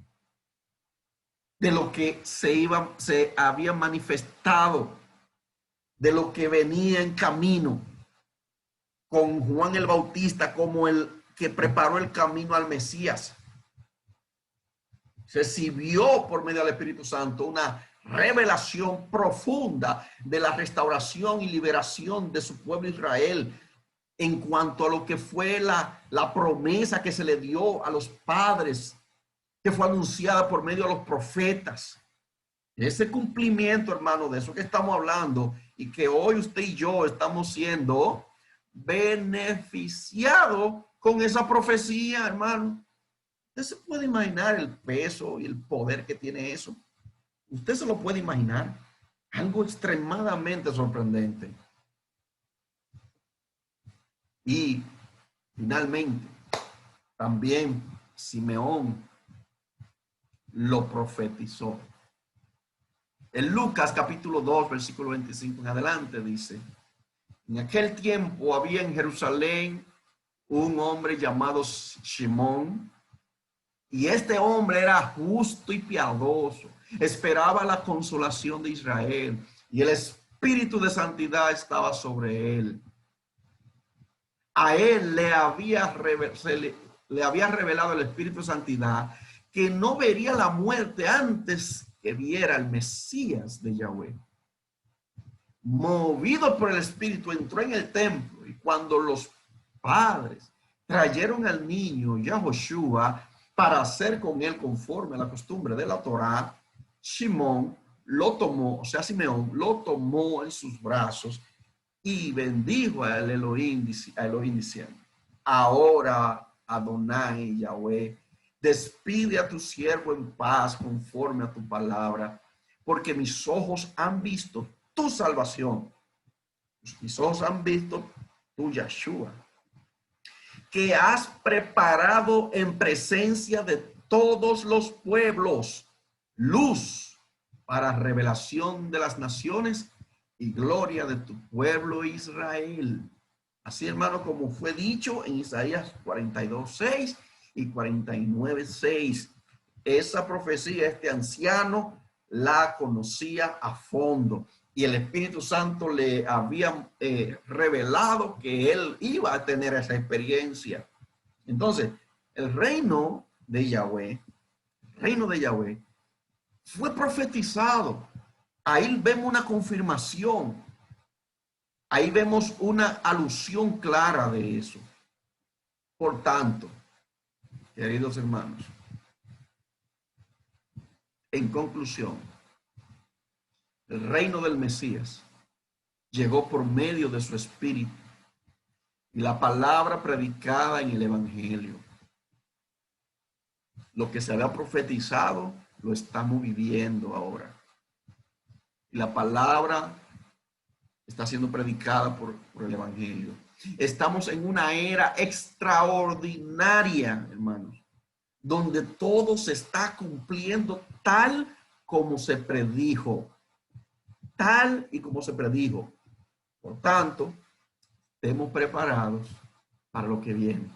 de lo que se había manifestado, de lo que venía en camino, con Juan el Bautista como el que preparó el camino al Mesías. Recibió por medio del Espíritu Santo una revelación profunda de la restauración y liberación de su pueblo Israel, en cuanto a lo que fue la promesa que se le dio a los padres, que fue anunciada por medio de los profetas. Ese cumplimiento, hermano, de eso que estamos hablando, y que hoy usted y yo estamos siendo beneficiados con esa profecía, hermano. Usted se puede imaginar el peso y el poder que tiene eso. Usted se lo puede imaginar. Algo extremadamente sorprendente. Y finalmente, también Simeón lo profetizó. En Lucas capítulo 2, versículo 25 en adelante dice, en aquel tiempo había en Jerusalén un hombre llamado Simón, y este hombre era justo y piadoso, esperaba la consolación de Israel, y el espíritu de santidad estaba sobre él. A él le había revelado el espíritu de santidad que no vería la muerte antes que viera al Mesías de Yahweh. Movido por el espíritu, entró en el templo, y cuando los padres trajeron al niño Yahoshua para hacer con él conforme a la costumbre de la Torá, Simeón lo tomó en sus brazos y bendijo a Elohim diciendo, ahora, Adonai, Yahweh, despide a tu siervo en paz conforme a tu palabra, porque mis ojos han visto tu salvación. Mis ojos han visto tu Yahshua, que has preparado en presencia de todos los pueblos, luz para revelación de las naciones y gloria de tu pueblo Israel. Así, hermano, como fue dicho en Isaías 42:6 y 49:6. Esa profecía, este anciano la conocía a fondo, y el Espíritu Santo le había revelado que él iba a tener esa experiencia. Entonces, el reino de Yahweh fue profetizado. Ahí vemos una confirmación. Ahí vemos una alusión clara de eso. Por tanto, queridos hermanos, en conclusión, el reino del Mesías llegó por medio de su espíritu y la palabra predicada en el evangelio. Lo que se había profetizado lo estamos viviendo ahora. Y la palabra está siendo predicada por el Evangelio. Estamos en una era extraordinaria, hermanos, donde todo se está cumpliendo tal como se predijo. Tal y como se predijo. Por tanto, estemos preparados para lo que viene.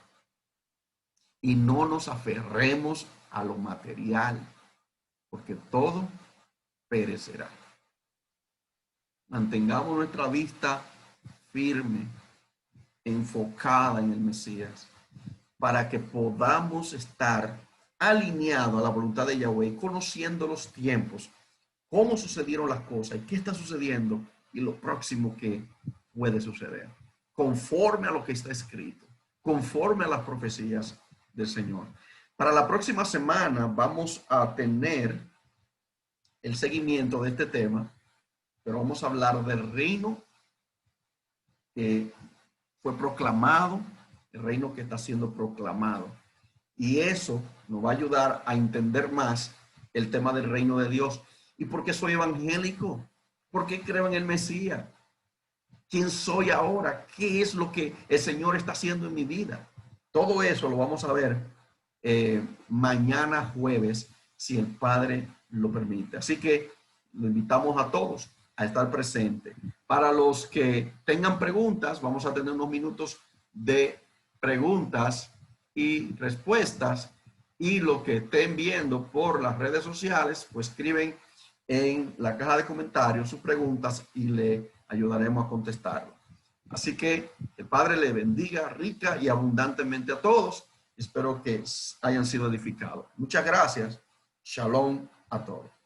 Y no nos aferremos a lo material, porque todo perecerá. Mantengamos nuestra vista firme, enfocada en el Mesías, para que podamos estar alineados a la voluntad de Yahweh, conociendo los tiempos, cómo sucedieron las cosas y qué está sucediendo y lo próximo que puede suceder, conforme a lo que está escrito, conforme a las profecías del Señor. Para la próxima semana vamos a tener el seguimiento de este tema, pero vamos a hablar del reino que fue proclamado, el reino que está siendo proclamado. Y eso nos va a ayudar a entender más el tema del reino de Dios. ¿Y por qué soy evangélico? ¿Por qué creo en el Mesías? ¿Quién soy ahora? ¿Qué es lo que el Señor está haciendo en mi vida? Todo eso lo vamos a ver mañana jueves, si el Padre lo permite. Así que lo invitamos a todos a estar presentes. Para los que tengan preguntas, vamos a tener unos minutos de preguntas y respuestas. Y los que estén viendo por las redes sociales, pues escriben en la caja de comentarios sus preguntas y le ayudaremos a contestarlo. Así que el Padre le bendiga rica y abundantemente a todos. Espero que hayan sido edificados. Muchas gracias. Shalom a todos.